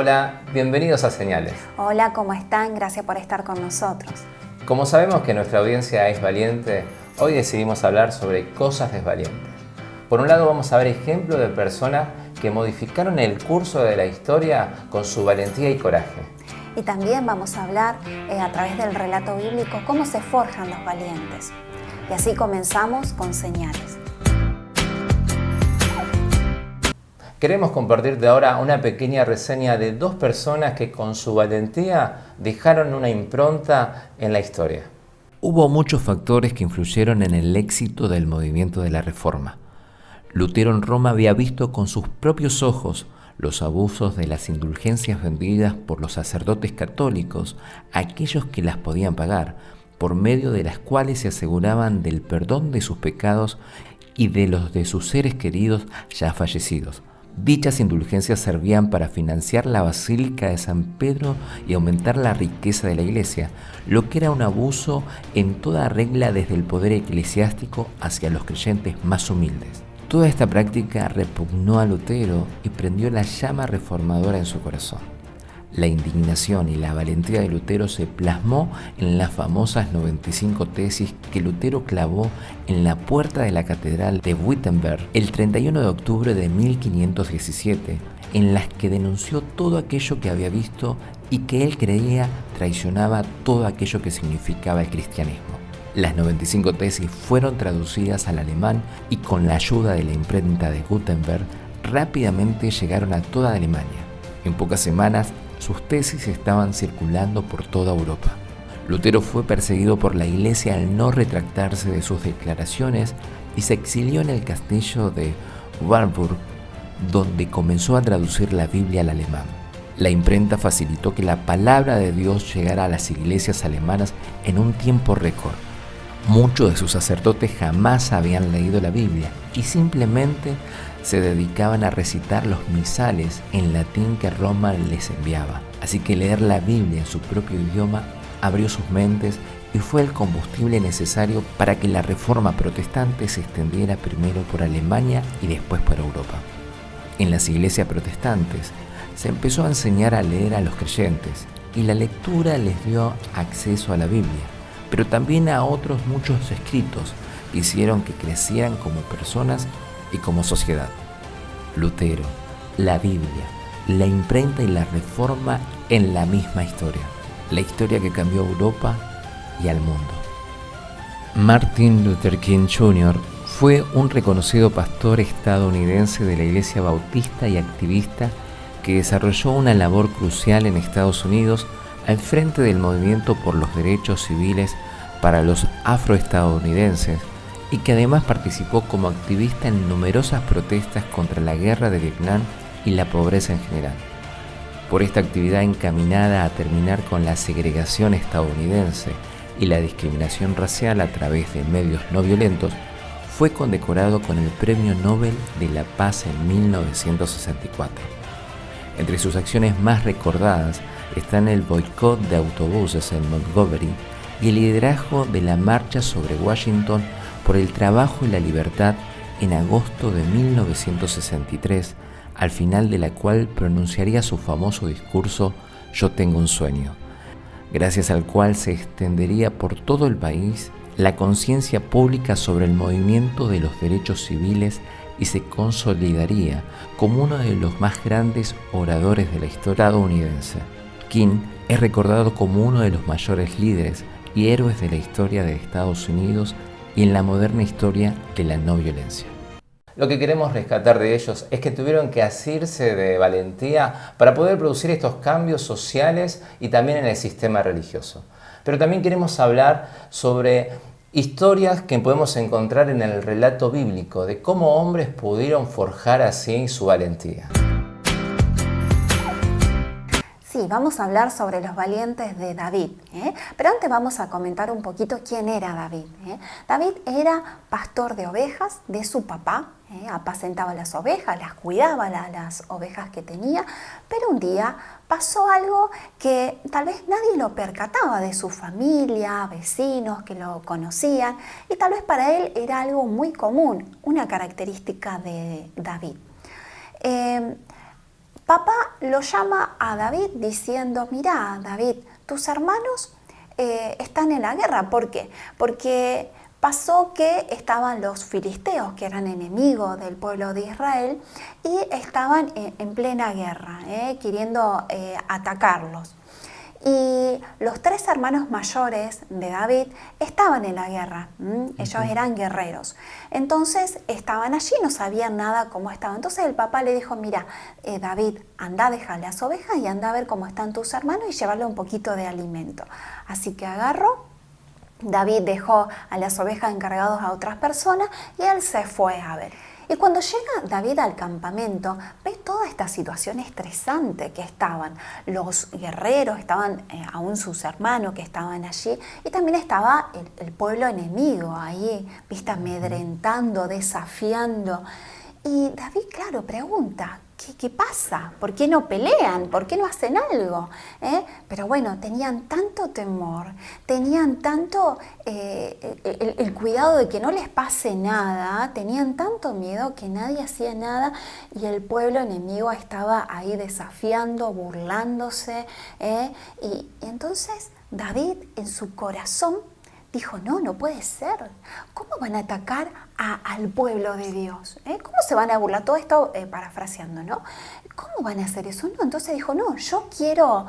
Hola, bienvenidos a Señales. Hola, ¿cómo están? Gracias por estar con nosotros. Como sabemos que nuestra audiencia es valiente, hoy decidimos hablar sobre cosas desvalientes. Por un lado vamos a ver ejemplos de personas que modificaron el curso de la historia con su valentía y coraje. Y también vamos a hablar a través del relato bíblico cómo se forjan los valientes. Y así comenzamos con Señales. Queremos compartirte ahora una pequeña reseña de dos personas que con su valentía dejaron una impronta en la historia. Hubo muchos factores que influyeron en el éxito del movimiento de la Reforma. Lutero en Roma había visto con sus propios ojos los abusos de las indulgencias vendidas por los sacerdotes católicos a aquellos que las podían pagar, por medio de las cuales se aseguraban del perdón de sus pecados y de los de sus seres queridos ya fallecidos. Dichas indulgencias servían para financiar la Basílica de San Pedro y aumentar la riqueza de la Iglesia, lo que era un abuso en toda regla desde el poder eclesiástico hacia los creyentes más humildes. Toda esta práctica repugnó a Lutero y prendió la llama reformadora en su corazón. La indignación y la valentía de Lutero se plasmó en las famosas 95 tesis que Lutero clavó en la puerta de la catedral de Wittenberg el 31 de octubre de 1517, en las que denunció todo aquello que había visto y que él creía traicionaba todo aquello que significaba el cristianismo. Las 95 tesis fueron traducidas al alemán y con la ayuda de la imprenta de Gutenberg rápidamente llegaron a toda Alemania. En pocas semanas, sus tesis estaban circulando por toda Europa. Lutero fue perseguido por la Iglesia al no retractarse de sus declaraciones y se exilió en el castillo de Warburg, donde comenzó a traducir la Biblia al alemán. La imprenta facilitó que la palabra de Dios llegara a las iglesias alemanas en un tiempo récord. Muchos de sus sacerdotes jamás habían leído la Biblia y simplemente se dedicaban a recitar los misales en latín que Roma les enviaba. Así que leer la Biblia en su propio idioma abrió sus mentes y fue el combustible necesario para que la reforma protestante se extendiera primero por Alemania y después por Europa. En las iglesias protestantes se empezó a enseñar a leer a los creyentes y la lectura les dio acceso a la Biblia, pero también a otros muchos escritos que hicieron que crecieran como personas y como sociedad. Lutero, la Biblia, la imprenta y la reforma en la misma historia. La historia que cambió a Europa y al mundo. Martin Luther King Jr. fue un reconocido pastor estadounidense de la Iglesia Bautista y activista que desarrolló una labor crucial en Estados Unidos al frente del movimiento por los derechos civiles para los afroestadounidenses y que además participó como activista en numerosas protestas contra la guerra de Vietnam y la pobreza en general. Por esta actividad encaminada a terminar con la segregación estadounidense y la discriminación racial a través de medios no violentos, fue condecorado con el Premio Nobel de la Paz en 1964. Entre sus acciones más recordadas están el boicot de autobuses en Montgomery y el liderazgo de la marcha sobre Washington por el trabajo y la libertad en agosto de 1963, al final de la cual pronunciaría su famoso discurso «Yo tengo un sueño», gracias al cual se extendería por todo el país la conciencia pública sobre el movimiento de los derechos civiles y se consolidaría como uno de los más grandes oradores de la historia estadounidense. King es recordado como uno de los mayores líderes y héroes de la historia de Estados Unidos y en la moderna historia de la no violencia. Lo que queremos rescatar de ellos es que tuvieron que asirse de valentía para poder producir estos cambios sociales y también en el sistema religioso. Pero también queremos hablar sobre historias que podemos encontrar en el relato bíblico de cómo hombres pudieron forjar así su valentía. Sí, vamos a hablar sobre los valientes de David, pero antes vamos a comentar un poquito quién era David. David era pastor de ovejas de su papá, apacentaba las ovejas, las cuidaba las ovejas que tenía, pero un día pasó algo que tal vez nadie lo percataba de su familia, vecinos que lo conocían, y tal vez para él era algo muy común, una característica de David. papá lo llama a David diciendo, mirá, David, tus hermanos están en la guerra. ¿Por qué? Porque pasó que estaban los filisteos, que eran enemigos del pueblo de Israel, y estaban en plena guerra, queriendo atacarlos. Y los 3 hermanos mayores de David estaban en la guerra, ellos eran guerreros. Entonces estaban allí, no sabían nada cómo estaban. Entonces el papá le dijo, mira, David, anda a dejar las ovejas y anda a ver cómo están tus hermanos y llevarle un poquito de alimento. Así que agarró, David dejó a las ovejas encargadas a otras personas y él se fue a ver. Y cuando llega David al campamento, ve toda esta situación estresante que estaban. Los guerreros, estaban aún sus hermanos que estaban allí, y también estaba el pueblo enemigo ahí, viste, amedrentando, desafiando. Y David, claro, pregunta, ¿qué pasa? ¿Por qué no pelean? ¿Por qué no hacen algo? Pero bueno, tenían tanto temor, tenían tanto el cuidado de que no les pase nada, tenían tanto miedo que nadie hacía nada y el pueblo enemigo estaba ahí desafiando, burlándose. Y entonces David en su corazón dijo, no puede ser. ¿Cómo van a atacar al pueblo de Dios? ¿Cómo se van a burlar? Todo esto parafraseando, ¿no? ¿Cómo van a hacer eso? No, entonces dijo, no, yo quiero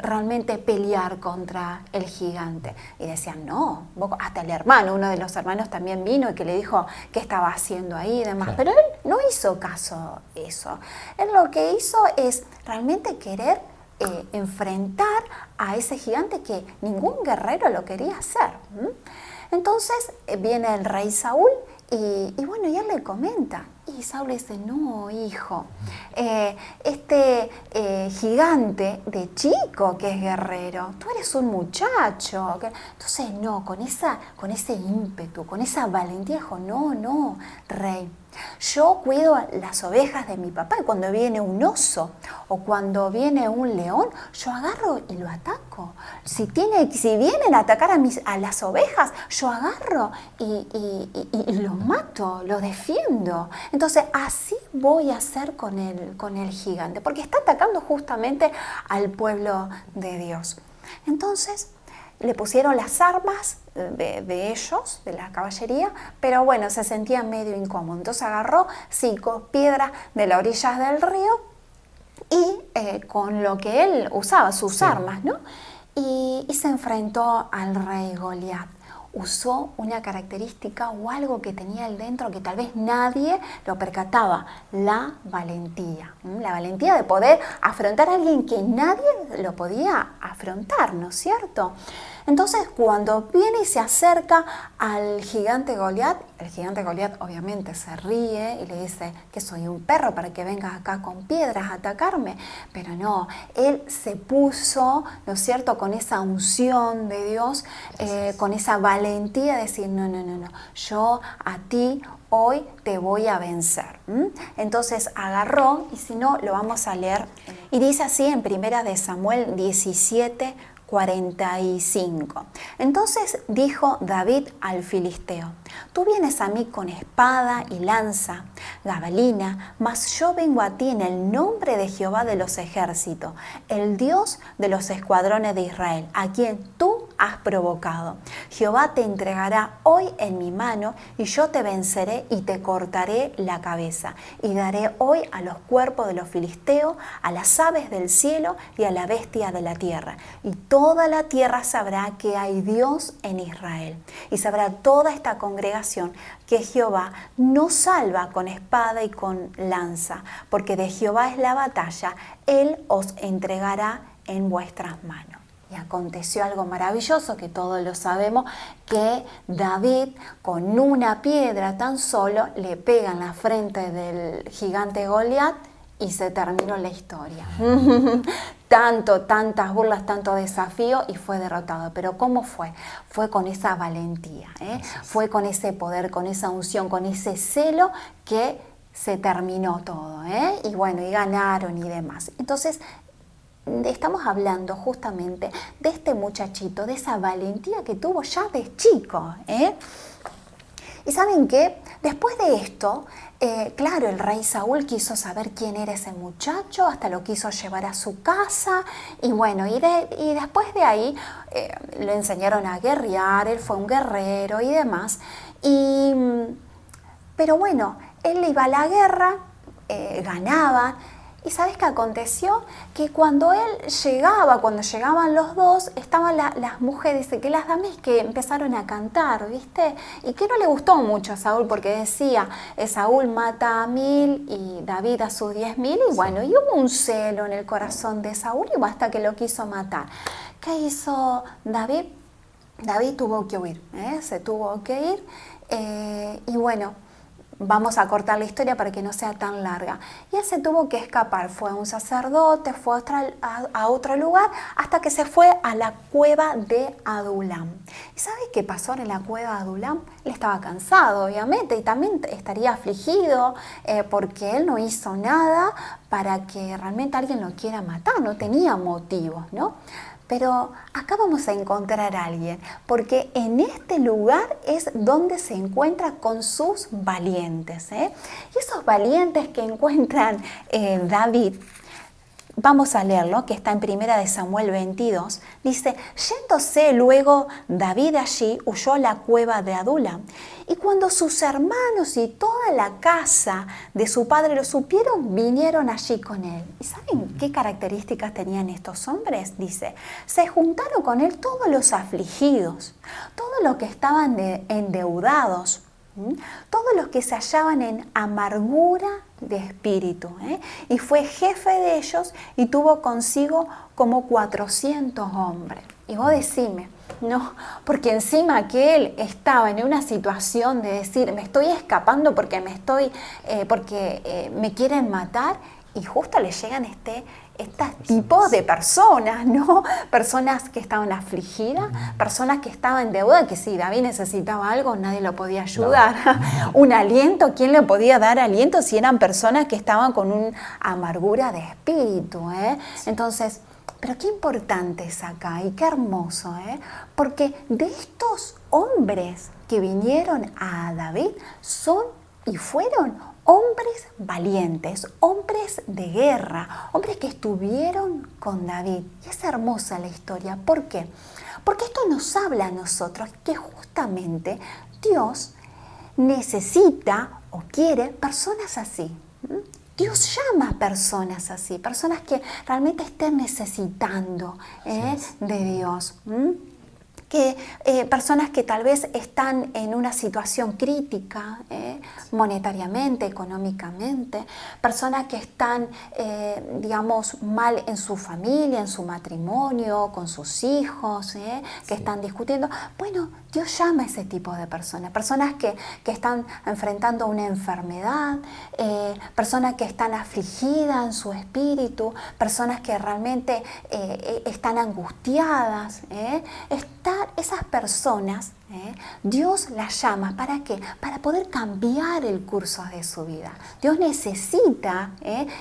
realmente pelear contra el gigante. Y decían, no, hasta el hermano, uno de los hermanos también vino y que le dijo qué estaba haciendo ahí y demás. Claro. Pero él no hizo caso eso. Él lo que hizo es realmente querer enfrentar a ese gigante que ningún guerrero lo quería hacer. Entonces viene el rey Saúl y bueno, y él le comenta. Y Saúl le dice, no, hijo, este gigante de chico que es guerrero, tú eres un muchacho. Entonces no, con ese ímpetu, con esa valentía, dijo, no, rey. Yo cuido las ovejas de mi papá y cuando viene un oso o cuando viene un león, yo agarro y lo ataco. Si vienen a atacar a las ovejas, yo agarro y los mato, los defiendo. Entonces así voy a hacer con el gigante, porque está atacando justamente al pueblo de Dios. Entonces le pusieron las armas de ellos, de la caballería, pero bueno, se sentía medio incómodo. Entonces agarró 5 piedras de las orillas del río y con lo que él usaba, sus armas, ¿no? Y se enfrentó al rey Goliat. Usó una característica o algo que tenía él dentro que tal vez nadie lo percataba, la valentía. La valentía de poder afrontar a alguien que nadie lo podía afrontar, ¿no es cierto? Entonces, cuando viene y se acerca al gigante Goliat, el gigante Goliat obviamente se ríe y le dice que soy un perro para que vengas acá con piedras a atacarme. Pero no, él se puso, ¿no es cierto?, con esa unción de Dios, con esa valentía de decir, no, yo a ti hoy te voy a vencer. Entonces agarró, y si no, lo vamos a leer. Y dice así en 1 Samuel 17, 45. Entonces dijo David al filisteo, tú vienes a mí con espada y lanza, jabalina, mas yo vengo a ti en el nombre de Jehová de los ejércitos, el Dios de los escuadrones de Israel, a quien tú has provocado. Jehová te entregará hoy en mi mano y yo te venceré y te cortaré la cabeza y daré hoy a los cuerpos de los filisteos, a las aves del cielo y a la bestia de la tierra. Y toda la tierra sabrá que hay Dios en Israel. Y sabrá toda esta congregación que Jehová no salva con espada y con lanza, porque de Jehová es la batalla, Él os entregará en vuestras manos. Y aconteció algo maravilloso que todos lo sabemos, que David con una piedra tan solo le pega en la frente del gigante Goliat y se terminó la historia. Tantas burlas, tanto desafío y fue derrotado. Pero ¿cómo fue? Fue con esa valentía, fue con ese poder, con esa unción, con ese celo que se terminó todo, y bueno, y ganaron y demás. Entonces, estamos hablando justamente de este muchachito, de esa valentía que tuvo ya de chico. ¿Y saben qué? Después de esto, claro, el rey Saúl quiso saber quién era ese muchacho, hasta lo quiso llevar a su casa y bueno, y después de ahí le enseñaron a guerrear, él fue un guerrero y demás. Pero bueno, él iba a la guerra, ganaba. ¿Y sabes qué aconteció? Que cuando él llegaba, cuando llegaban los dos, estaban las mujeres, que las damas que empezaron a cantar, ¿viste? Y que no le gustó mucho a Saúl porque decía, Saúl mata a 1000 y David a sus 10.000 y bueno, y hubo un celo en el corazón de Saúl y hasta que lo quiso matar. ¿Qué hizo David? David tuvo que huir, se tuvo que ir y bueno, vamos a cortar la historia para que no sea tan larga. Y él se tuvo que escapar, fue un sacerdote, fue a otro lugar, hasta que se fue a la cueva de Adulam. ¿Y sabes qué pasó en la cueva de Adulam? Él estaba cansado, obviamente, y también estaría afligido porque él no hizo nada para que realmente alguien lo quiera matar, no tenía motivos, ¿no? Pero acá vamos a encontrar a alguien, porque en este lugar es donde se encuentra con sus valientes. Y esos valientes que encuentran David, vamos a leerlo, que está en 1 de Samuel 22, dice, yéndose luego David allí, huyó a la cueva de Adulam. Y cuando sus hermanos y toda la casa de su padre lo supieron, vinieron allí con él. ¿Y saben qué características tenían estos hombres? Dice, se juntaron con él todos los afligidos, todos los que estaban endeudados, todos los que se hallaban en amargura de espíritu, y fue jefe de ellos y tuvo consigo como 400 hombres. Y vos decime, no, porque encima que él estaba en una situación de decir, me estoy escapando porque me quieren matar, y justo le llegan estos tipos de personas, ¿no? Personas que estaban afligidas, personas que estaban en deuda, que si David necesitaba algo, nadie lo podía ayudar. No. Un aliento, ¿quién le podía dar aliento si eran personas que estaban con una amargura de espíritu? Sí. Entonces, pero qué importante es acá y qué hermoso, porque de estos hombres que vinieron a David fueron hombres valientes, hombres de guerra, hombres que estuvieron con David. Y es hermosa la historia. ¿Por qué? Porque esto nos habla a nosotros que justamente Dios necesita o quiere personas así. Dios llama a personas así, personas que realmente estén necesitando de Dios. Personas que tal vez están en una situación crítica, monetariamente, económicamente, personas que están, mal en su familia, en su matrimonio, con sus hijos, que están discutiendo. Bueno, Dios llama a ese tipo de personas, personas que están enfrentando una enfermedad, personas que están afligidas en su espíritu, personas que realmente están angustiadas. Esas personas, Dios las llama, ¿para qué? Para poder cambiar el curso de su vida. Dios necesita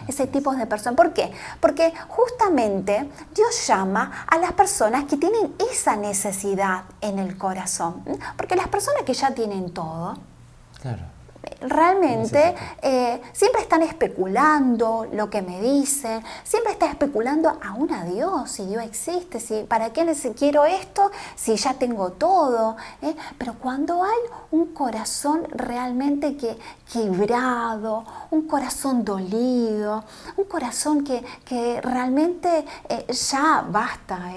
ese tipo de personas. ¿Por qué? Porque justamente Dios llama a las personas que tienen esa necesidad en el corazón. Porque las personas que ya tienen todo, claro, realmente siempre están especulando lo que me dicen, siempre está especulando aún a Dios, si Dios existe, ¿para qué quiero esto si ya tengo todo? Pero cuando hay un corazón realmente quebrado, un corazón dolido, un corazón que realmente ya basta,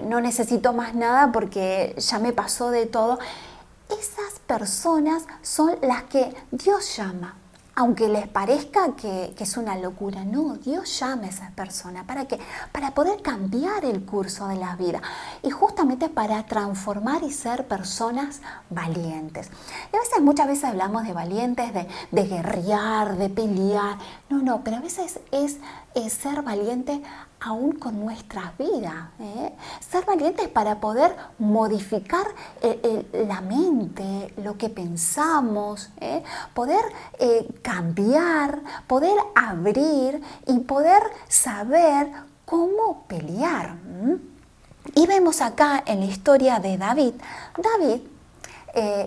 no necesito más nada porque ya me pasó de todo, esas personas son las que Dios llama. Aunque les parezca que es una locura, no, Dios llama a esas personas. ¿Para qué? Para poder cambiar el curso de la vida y justamente para transformar y ser personas valientes. Y muchas veces hablamos de valientes, de guerrear, de pelear. No, pero a veces es ser valiente aún con nuestras vidas. Ser valientes para poder modificar la mente, lo que pensamos, poder cambiar, poder abrir y poder saber cómo pelear. Y vemos acá en la historia de David. David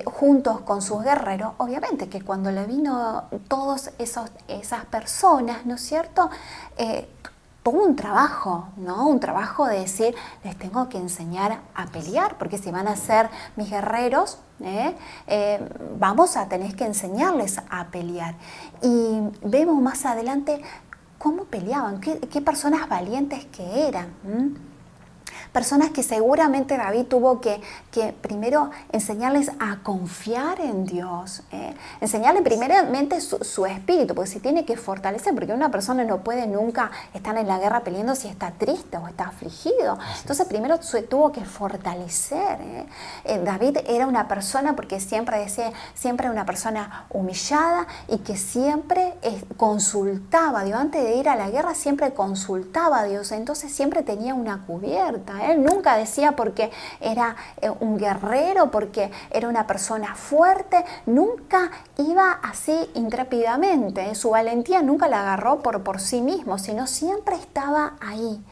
juntos con sus guerreros, obviamente que cuando le vino todas esas personas, ¿no es cierto?, tuvo un trabajo, ¿no? Un trabajo de decir, les tengo que enseñar a pelear, porque si van a ser mis guerreros, vamos a tener que enseñarles a pelear. Y vemos más adelante cómo peleaban, qué personas valientes que eran. Personas que seguramente David tuvo que primero enseñarles a confiar en Dios, enseñarles primeramente su espíritu, porque se tiene que fortalecer, porque una persona no puede nunca estar en la guerra peleando si está triste o está afligido. Entonces primero se tuvo que fortalecer. David era una persona, porque siempre decía, siempre una persona humillada y que siempre consultaba a Dios. Antes de ir a la guerra siempre consultaba a Dios, entonces siempre tenía una cubierta. Él nunca decía porque era un guerrero, porque era una persona fuerte, nunca iba así intrépidamente. Su valentía nunca la agarró por sí mismo, sino siempre estaba ahí.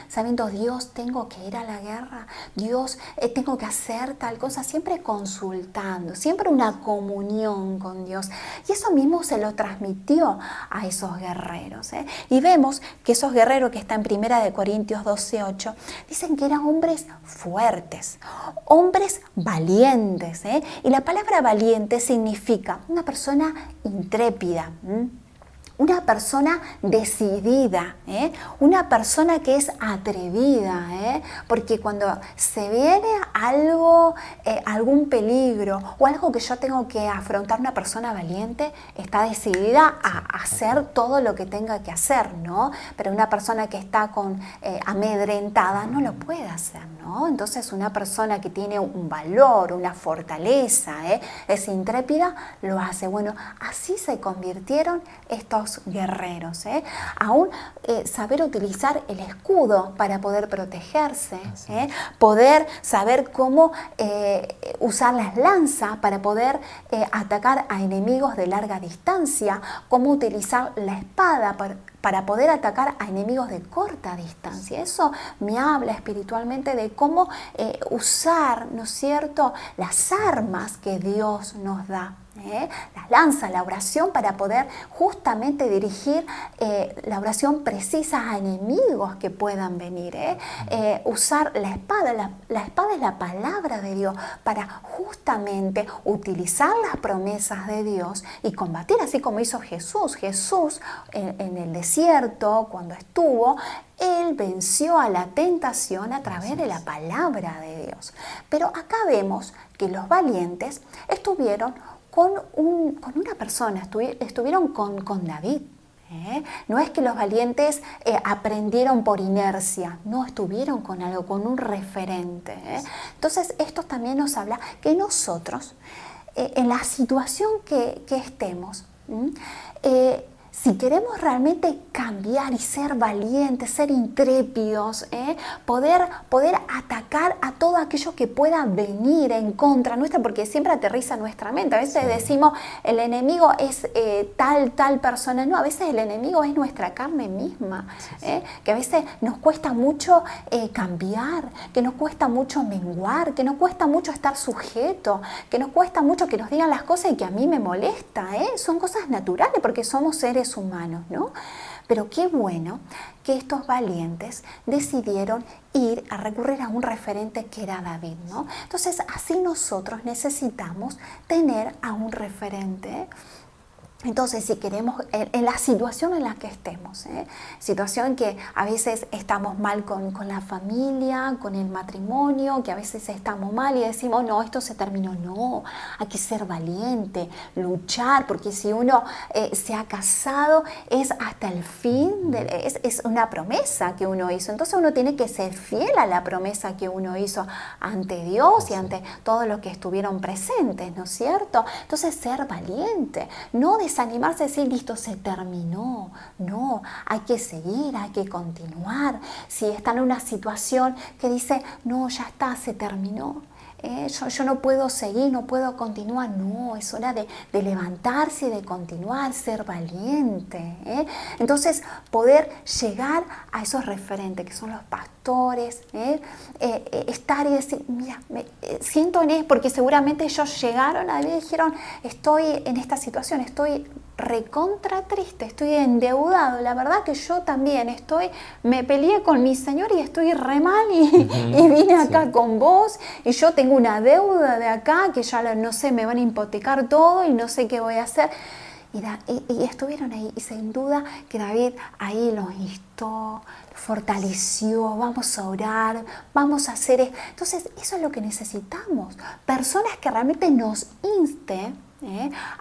Sabiendo, Dios, tengo que ir a la guerra, Dios, tengo que hacer tal cosa, siempre consultando, siempre una comunión con Dios. Y eso mismo se lo transmitió a esos guerreros. Y vemos que esos guerreros que están en 1 Corintios 12:8, dicen que eran hombres fuertes, hombres valientes. Y la palabra valiente significa una persona intrépida, una persona decidida, una persona que es atrevida, porque cuando se viene algo, algún peligro o algo que yo tengo que afrontar, una persona valiente está decidida a hacer todo lo que tenga que hacer, ¿no? Pero una persona que está amedrentada no lo puede hacer, ¿no? Entonces una persona que tiene un valor, una fortaleza, es intrépida, lo hace. Bueno, así se convirtieron estos guerreros. Aún saber utilizar el escudo para poder protegerse, poder saber cómo usar las lanzas para poder atacar a enemigos de larga distancia, cómo utilizar la espada para poder atacar a enemigos de corta distancia. Eso me habla espiritualmente de cómo usar, ¿no es cierto?, las armas que Dios nos da. Las lanzas, la oración, para poder justamente dirigir la oración precisa a enemigos que puedan venir. Usar la espada, la espada es la palabra de Dios, para justamente utilizar las promesas de Dios y combatir, así como hizo Jesús. Jesús en el desierto, cuando estuvo, Él venció a la tentación a través de la palabra de Dios. Pero acá vemos que los valientes estuvieron con una persona, estuvieron con David. No es que los valientes aprendieron por inercia, no, estuvieron con algo, con un referente. Entonces esto también nos habla que nosotros, en la situación que estemos, si queremos realmente cambiar y ser valientes, ser intrépidos, poder atacar a todo aquello que pueda venir en contra nuestra, porque siempre aterriza nuestra mente. A veces decimos, el enemigo es tal persona. No, a veces el enemigo es nuestra carne misma, que a veces nos cuesta mucho cambiar, que nos cuesta mucho menguar, que nos cuesta mucho estar sujeto, que nos cuesta mucho que nos digan las cosas y que a mí me molesta. Son cosas naturales porque somos seres humanos, ¿no? Pero qué bueno que estos valientes decidieron ir a recurrir a un referente que era David, ¿no? Entonces, así nosotros necesitamos tener a un referente. Entonces, si queremos, en la situación en la que estemos, situación que a veces estamos mal con la familia, con el matrimonio, que a veces estamos mal y decimos, no, esto se terminó. No, hay que ser valiente, luchar, porque si uno se ha casado es hasta el fin, es una promesa que uno hizo. Entonces uno tiene que ser fiel a la promesa que uno hizo ante Dios y ante todos los que estuvieron presentes, ¿no es cierto? Entonces, ser valiente, no desanimarse, decir, listo, se terminó. No, hay que seguir, hay que continuar. Si está en una situación que dice, no, ya está, se terminó, yo no puedo seguir, no puedo continuar. No, es hora de levantarse y de continuar, ser valiente. Entonces, poder llegar a esos referentes que son los pastores, estar y decir, mira, siento en él, porque seguramente ellos llegaron a mí y dijeron, estoy en esta situación, estoy recontra triste, estoy endeudado, la verdad que yo también me peleé con mi Señor y estoy re mal y vine acá con vos y yo tengo una deuda de acá que ya no sé, me van a hipotecar todo y no sé qué voy a hacer. Y estuvieron ahí, y sin duda que David ahí los instó, fortaleció, vamos a orar, vamos a hacer esto. Entonces eso es lo que necesitamos, personas que realmente nos insten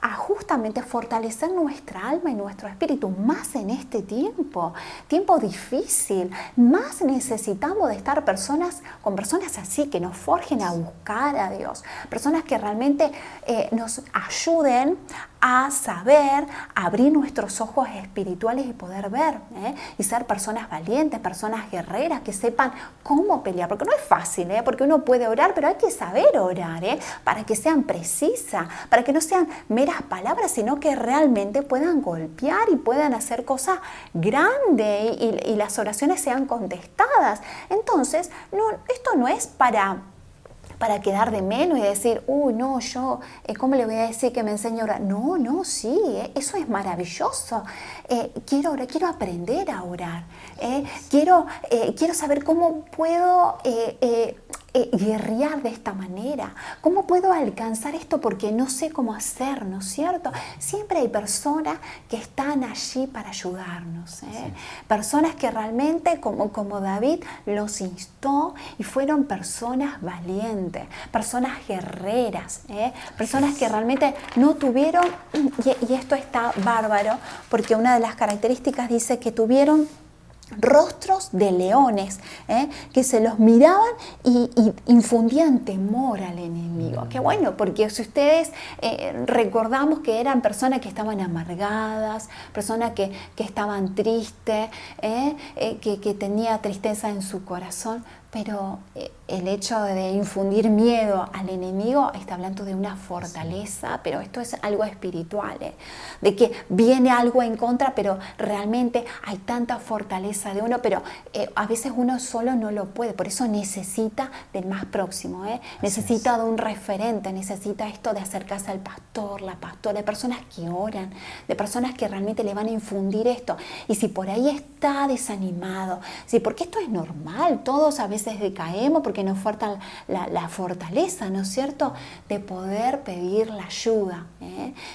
a justamente fortalecer nuestra alma y nuestro espíritu, más en este tiempo difícil, más necesitamos de estar con personas así, que nos forjen a buscar a Dios, personas que realmente nos ayuden a saber abrir nuestros ojos espirituales y poder ver, y ser personas valientes, personas guerreras, que sepan cómo pelear, porque no es fácil, porque uno puede orar, pero hay que saber orar, para que sean precisas, para que no sean meras palabras, sino que realmente puedan golpear y puedan hacer cosas grandes y las oraciones sean contestadas. Entonces, esto no es para quedar de menos y decir, no, yo, ¿cómo le voy a decir que me enseñe a orar? No, sí, eso es maravilloso. Quiero orar, quiero aprender a orar. Quiero saber cómo puedo guerrear de esta manera. ¿Cómo puedo alcanzar esto? Porque no sé cómo hacer, ¿no es cierto? Siempre hay personas que están allí para ayudarnos. Sí. Personas que realmente, como David, los instó y fueron personas valientes, personas guerreras, personas que realmente no tuvieron, y esto está bárbaro, porque una de las características dice que tuvieron rostros de leones, que se los miraban y infundían temor al enemigo. Qué bueno, porque si ustedes recordamos que eran personas que estaban amargadas, personas que estaban tristes, que tenía tristeza en su corazón, pero el hecho de infundir miedo al enemigo está hablando de una fortaleza, pero esto es algo espiritual, de que viene algo en contra, pero realmente hay tanta fortaleza de uno, pero a veces uno solo no lo puede, por eso necesita del más próximo, necesita de un referente, necesita esto de acercarse al pastor, la pastora, de personas que oran, de personas que realmente le van a infundir esto. Y si por ahí está desanimado, sí, porque esto es normal, todos a veces decaemos porque nos falta la fortaleza, ¿no es cierto?, de poder pedir la ayuda.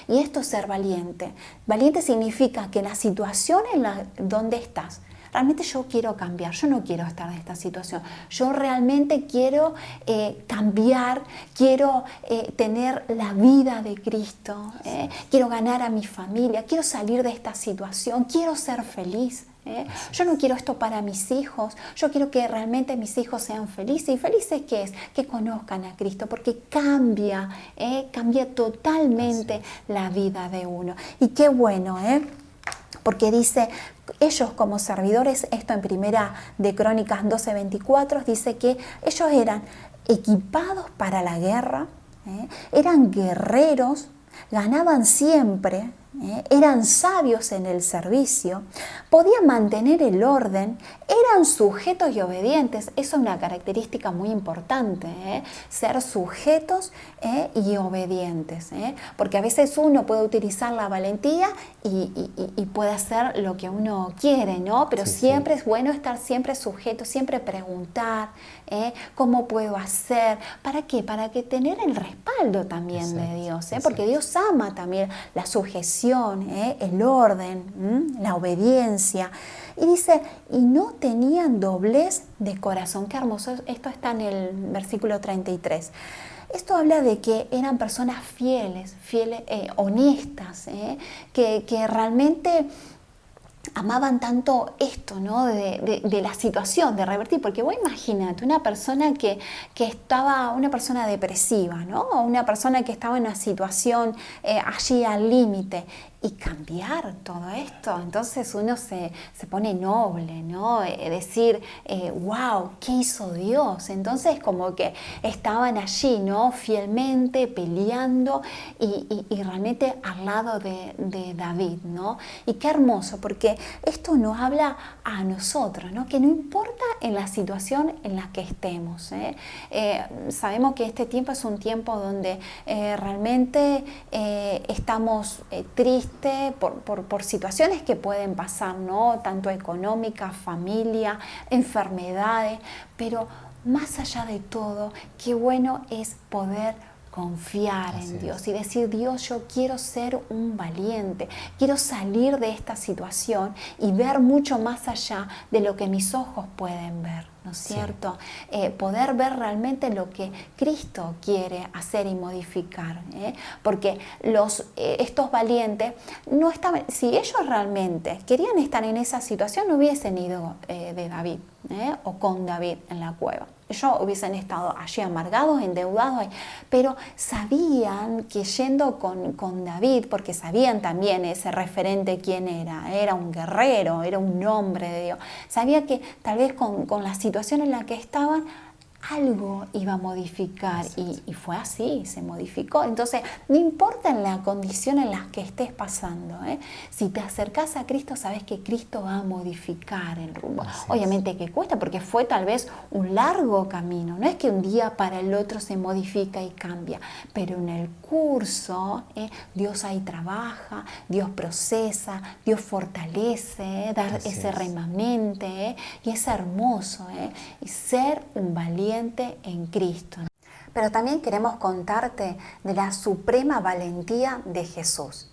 Y esto es ser valiente. Valiente significa que la situación donde estás, realmente yo quiero cambiar, yo no quiero estar en esta situación, yo realmente quiero cambiar, quiero tener la vida de Cristo, quiero ganar a mi familia, quiero salir de esta situación, quiero ser feliz. Yo no quiero esto para mis hijos, yo quiero que realmente mis hijos sean felices. ¿Y felices qué es? Que conozcan a Cristo, porque cambia totalmente la vida de uno. Y qué bueno, porque dice, ellos como servidores, esto en Primera de Crónicas 12:24, dice que ellos eran equipados para la guerra, eran guerreros, ganaban siempre, eran sabios en el servicio, podían mantener el orden, eran sujetos y obedientes. Eso es una característica muy importante, ser sujetos y obedientes, porque a veces uno puede utilizar la valentía y puede hacer lo que uno quiere, ¿no? Pero siempre es bueno estar siempre sujeto, siempre preguntar, ¿cómo puedo hacer? ¿Para qué? Para que tener el respaldo también de Dios, porque Dios ama también la sujeción, el orden, la obediencia. Y dice, y no tenían doblez de corazón. Qué hermoso, esto está en el versículo 33. Esto habla de que eran personas fieles, honestas, que realmente amaban tanto esto, ¿no? de la situación, de revertir, porque vos imagínate una persona que estaba, una persona depresiva, ¿no? O una persona que estaba en una situación allí al límite, y cambiar todo esto. Entonces uno se pone noble, ¿no? Decir, wow, ¿qué hizo Dios? Entonces como que estaban allí, ¿no? Fielmente peleando y realmente al lado de David, ¿no? Y qué hermoso, porque esto nos habla a nosotros, ¿no? Que no importa en la situación en la que estemos, sabemos que este tiempo es un tiempo donde realmente estamos tristes por situaciones que pueden pasar, ¿no? Tanto económicas, familia, enfermedades, pero más allá de todo, qué bueno es poder confiar en Dios y decir, Dios, yo quiero ser un valiente, quiero salir de esta situación y ver mucho más allá de lo que mis ojos pueden ver, ¿no es cierto? Poder ver realmente lo que Cristo quiere hacer y modificar, porque estos valientes no estaban, si ellos realmente querían estar en esa situación, no hubiesen ido de David o con David en la cueva. Ellos hubiesen estado allí amargados, endeudados, pero sabían que yendo con David, porque sabían también ese referente quién era un guerrero, era un hombre de Dios, sabía que tal vez con la situación en la que estaban, algo iba a modificar y fue así, se modificó. Entonces, no importa en la condición en la que estés pasando, si te acercás a Cristo, sabes que Cristo va a modificar el rumbo. Obviamente que cuesta, porque fue tal vez un largo camino, no es que un día para el otro se modifica y cambia, pero en el curso Dios ahí trabaja, Dios procesa, Dios fortalece, da ese remanente, y es hermoso, y ser un valiente en Cristo. Pero también queremos contarte de la suprema valentía de Jesús.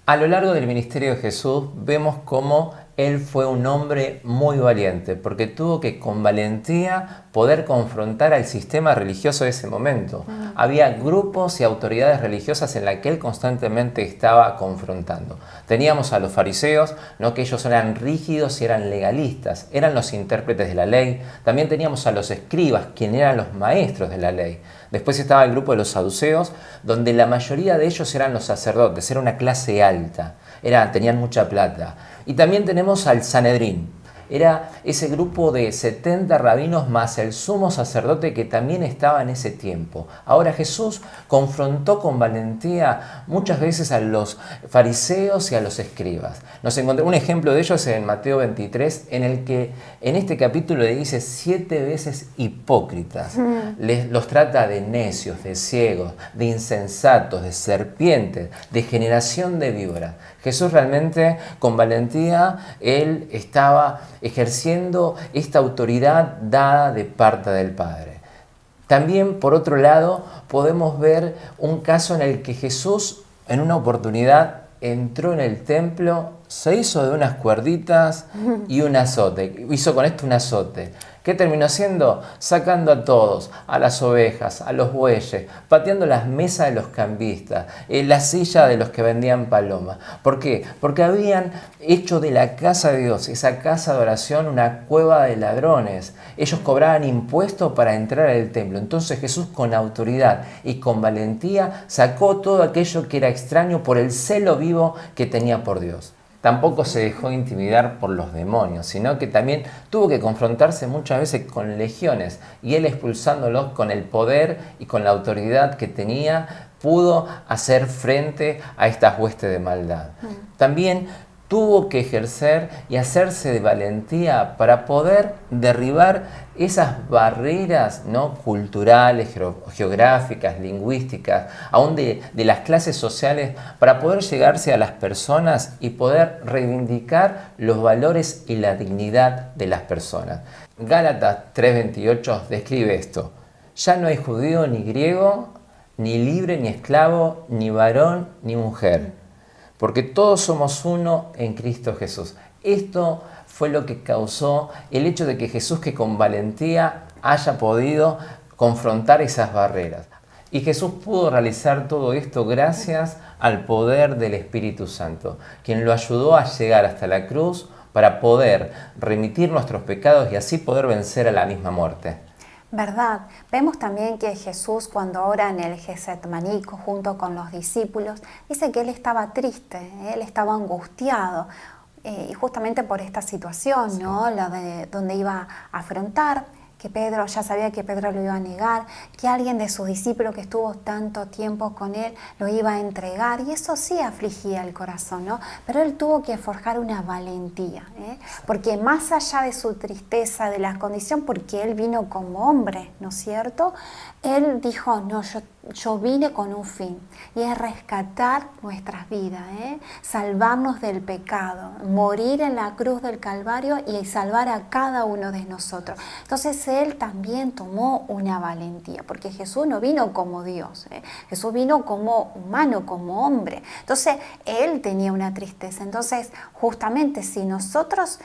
A lo largo del ministerio de Jesús vemos cómo Él fue un hombre muy valiente, porque tuvo que con valentía poder confrontar al sistema religioso de ese momento. Había grupos y autoridades religiosas en las que Él constantemente estaba confrontando. Teníamos a los fariseos, ¿no? Que ellos eran rígidos y eran legalistas, eran los intérpretes de la ley. También teníamos a los escribas, quienes eran los maestros de la ley. Después estaba el grupo de los saduceos, donde la mayoría de ellos eran los sacerdotes, era una clase alta, tenían mucha plata. Y también tenemos al Sanedrín, era ese grupo de 70 rabinos más el sumo sacerdote que también estaba en ese tiempo. Ahora Jesús confrontó con valentía muchas veces a los fariseos y a los escribas. Un ejemplo de ello es en Mateo 23, en el que en este capítulo le dice 7 veces hipócritas. Los trata de necios, de ciegos, de insensatos, de serpientes, de generación de víboras. Jesús realmente con valentía, Él estaba ejerciendo esta autoridad dada de parte del Padre. También, por otro lado, podemos ver un caso en el que Jesús, en una oportunidad, entró en el templo, se hizo de unas cuerditas y un azote. Hizo con esto un azote. ¿Qué terminó haciendo? Sacando a todos, a las ovejas, a los bueyes, pateando las mesas de los cambistas, la silla de los que vendían palomas. ¿Por qué? Porque habían hecho de la casa de Dios, esa casa de oración, una cueva de ladrones. Ellos cobraban impuestos para entrar al templo. Entonces Jesús, con autoridad y con valentía, sacó todo aquello que era extraño por el celo vivo que tenía por Dios. Tampoco se dejó intimidar por los demonios, sino que también tuvo que confrontarse muchas veces con legiones, y Él, expulsándolos con el poder y con la autoridad que tenía, pudo hacer frente a estas huestes de maldad. También tuvo que ejercer y hacerse de valentía para poder derribar esas barreras, ¿no? Culturales, geográficas, lingüísticas, aún de las clases sociales, para poder llegarse a las personas y poder reivindicar los valores y la dignidad de las personas. Gálatas 3:28 describe esto: ya no hay judío ni griego, ni libre ni esclavo, ni varón ni mujer, porque todos somos uno en Cristo Jesús. Esto fue lo que causó el hecho de que Jesús, que con valentía haya podido confrontar esas barreras. Y Jesús pudo realizar todo esto gracias al poder del Espíritu Santo, quien lo ayudó a llegar hasta la cruz para poder remitir nuestros pecados y así poder vencer a la misma muerte. ¿Verdad? Vemos también que Jesús, cuando ora en el Getsemaní junto con los discípulos, dice que él estaba triste, él estaba angustiado, y justamente por esta situación, ¿no? La de donde iba a afrontar, que Pedro ya sabía que Pedro lo iba a negar, que alguien de sus discípulos que estuvo tanto tiempo con él lo iba a entregar, y eso sí afligía el corazón, ¿no? Pero él tuvo que forjar una valentía, porque más allá de su tristeza, de la condición, porque él vino como hombre, ¿no es cierto? Él dijo, no, yo vine con un fin, y es rescatar nuestras vidas, salvarnos del pecado, morir en la cruz del Calvario y salvar a cada uno de nosotros. Entonces él también tomó una valentía, porque Jesús no vino como Dios, Jesús vino como humano, como hombre. Entonces él tenía una tristeza. Entonces justamente si nosotros,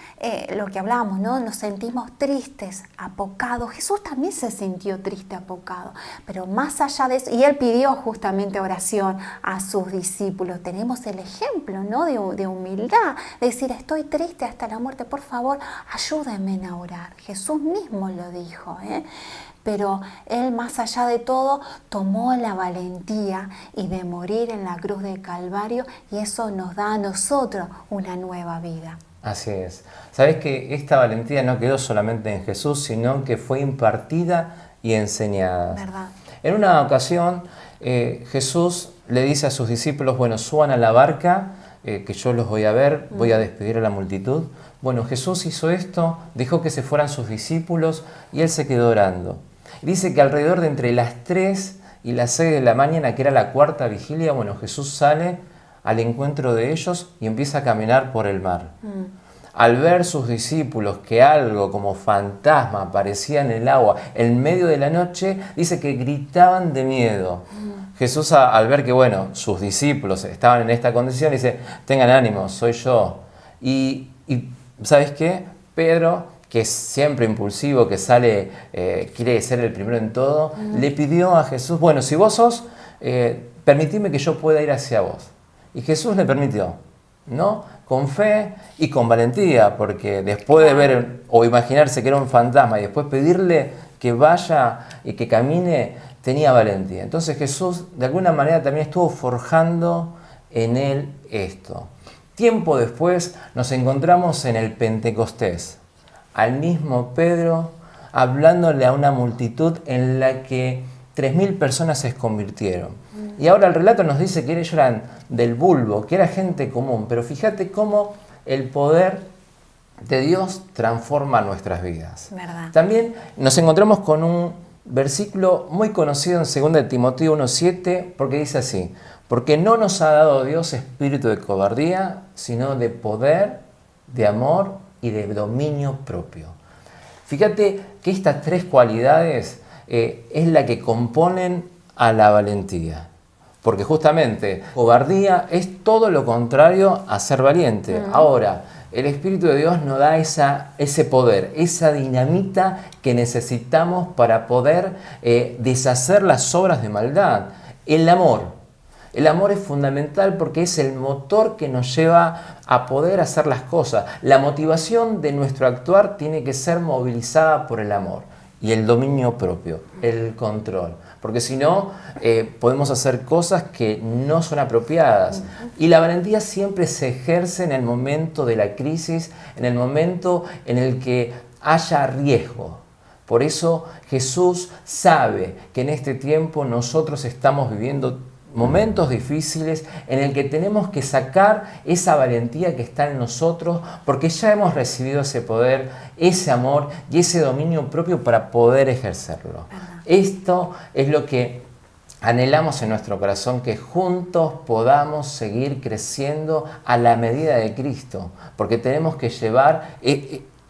lo que hablábamos, ¿no? Nos sentimos tristes, apocados, Jesús también se sintió triste, apocado, pero más allá de eso, y él pidió justamente oración a sus discípulos. Tenemos el ejemplo, ¿no? de humildad, de decir, estoy triste hasta la muerte, por favor, ayúdenme a orar. Jesús mismo lo dijo, pero él, más allá de todo, tomó la valentía y de morir en la cruz del Calvario, y eso nos da a nosotros una nueva vida. Así es. Sabes que esta valentía no quedó solamente en Jesús, sino que fue impartida y enseñada. ¿Verdad? En una ocasión, Jesús le dice a sus discípulos, bueno, suban a la barca, que yo los voy a ver, voy a despedir a la multitud. Bueno, Jesús hizo esto, dejó que se fueran sus discípulos y él se quedó orando. Dice que alrededor de entre las 3 y las 6 de la mañana, que era la cuarta vigilia, bueno, Jesús sale al encuentro de ellos y empieza a caminar por el mar. Al ver sus discípulos que algo como fantasma aparecía en el agua en medio de la noche, dice que gritaban de miedo. Jesús, al ver que, bueno, sus discípulos estaban en esta condición, dice, tengan ánimo, soy yo. Y ¿sabes qué? Pedro, que es siempre impulsivo, que sale, quiere ser el primero en todo, le pidió a Jesús, bueno, si vos sos, permitime que yo pueda ir hacia vos. Y Jesús le permitió, ¿no? Con fe y con valentía, porque después de ver o imaginarse que era un fantasma y después pedirle que vaya y que camine, tenía valentía. Entonces Jesús de alguna manera también estuvo forjando en él esto. Tiempo después nos encontramos en el Pentecostés, al mismo Pedro hablándole a una multitud en la que 3.000 personas se convirtieron. Y ahora el relato nos dice que ellos eran del vulgo, que era gente común, pero fíjate cómo el poder de Dios transforma nuestras vidas. ¿Verdad? También nos encontramos con un versículo muy conocido en 2 de Timoteo 1:7, porque dice así, porque no nos ha dado Dios espíritu de cobardía, sino de poder, de amor y de dominio propio. Fíjate que estas 3 cualidades es la que componen a la valentía. Porque justamente cobardía es todo lo contrario a ser valiente. Ahora, el Espíritu de Dios nos da ese poder, esa dinamita que necesitamos para poder deshacer las obras de maldad. El amor. El amor es fundamental porque es el motor que nos lleva a poder hacer las cosas. La motivación de nuestro actuar tiene que ser movilizada por el amor y el dominio propio, el control. Porque si no, podemos hacer cosas que no son apropiadas. Y la valentía siempre se ejerce en el momento de la crisis, en el momento en el que haya riesgo. Por eso Jesús sabe que en este tiempo nosotros estamos viviendo momentos difíciles en el que tenemos que sacar esa valentía que está en nosotros porque ya hemos recibido ese poder, ese amor y ese dominio propio para poder ejercerlo. Esto es lo que anhelamos en nuestro corazón, que juntos podamos seguir creciendo a la medida de Cristo, porque tenemos que llevar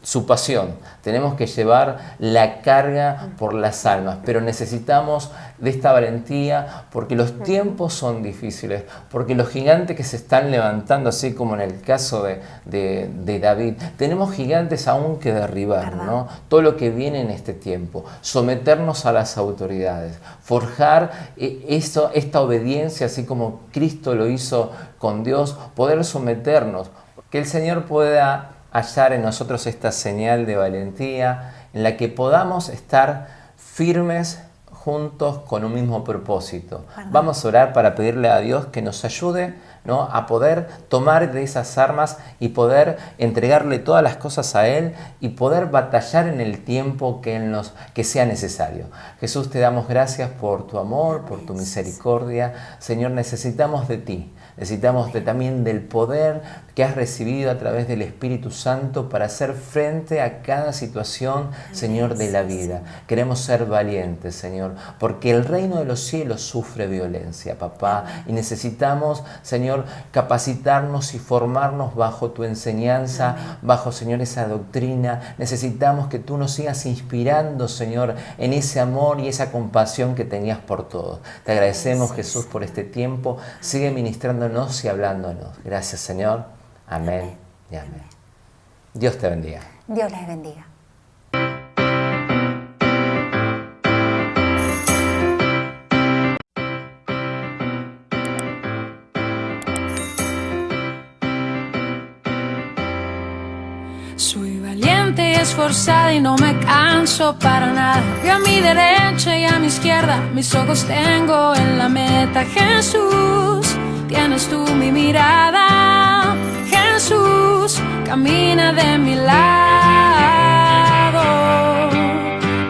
su pasión, tenemos que llevar la carga por las almas, pero necesitamos de esta valentía porque los tiempos son difíciles, porque los gigantes que se están levantando, así como en el caso de David, tenemos gigantes aún que derribar, ¿no? Todo lo que viene en este tiempo, someternos a las autoridades, forjar esta obediencia, así como Cristo lo hizo con Dios, poder someternos, que el Señor pueda hallar en nosotros esta señal de valentía en la que podamos estar firmes juntos con un mismo propósito. Vamos a orar para pedirle a Dios que nos ayude, ¿no?, a poder tomar de esas armas y poder entregarle todas las cosas a Él y poder batallar en el tiempo que sea necesario. Jesús, te damos gracias por tu amor, por tu misericordia. Señor, necesitamos de ti. Necesitamos también del poder que has recibido a través del Espíritu Santo para hacer frente a cada situación, Señor, de la vida. Queremos ser valientes, Señor, porque el reino de los cielos sufre violencia, papá, y necesitamos, Señor, capacitarnos y formarnos bajo tu enseñanza, bajo, Señor, esa doctrina. Necesitamos que tú nos sigas inspirando, Señor, en ese amor y esa compasión que tenías por todos. Te agradecemos, Jesús, por este tiempo. Sigue ministrándonos y hablándonos. Gracias, Señor. Amén y amén. Dios te bendiga. Dios les bendiga. Soy valiente y esforzada y no me canso para nada. Yo a mi derecha y a mi izquierda, mis ojos tengo en la meta. Jesús, tienes tú mi mirada. Jesús, camina de mi lado.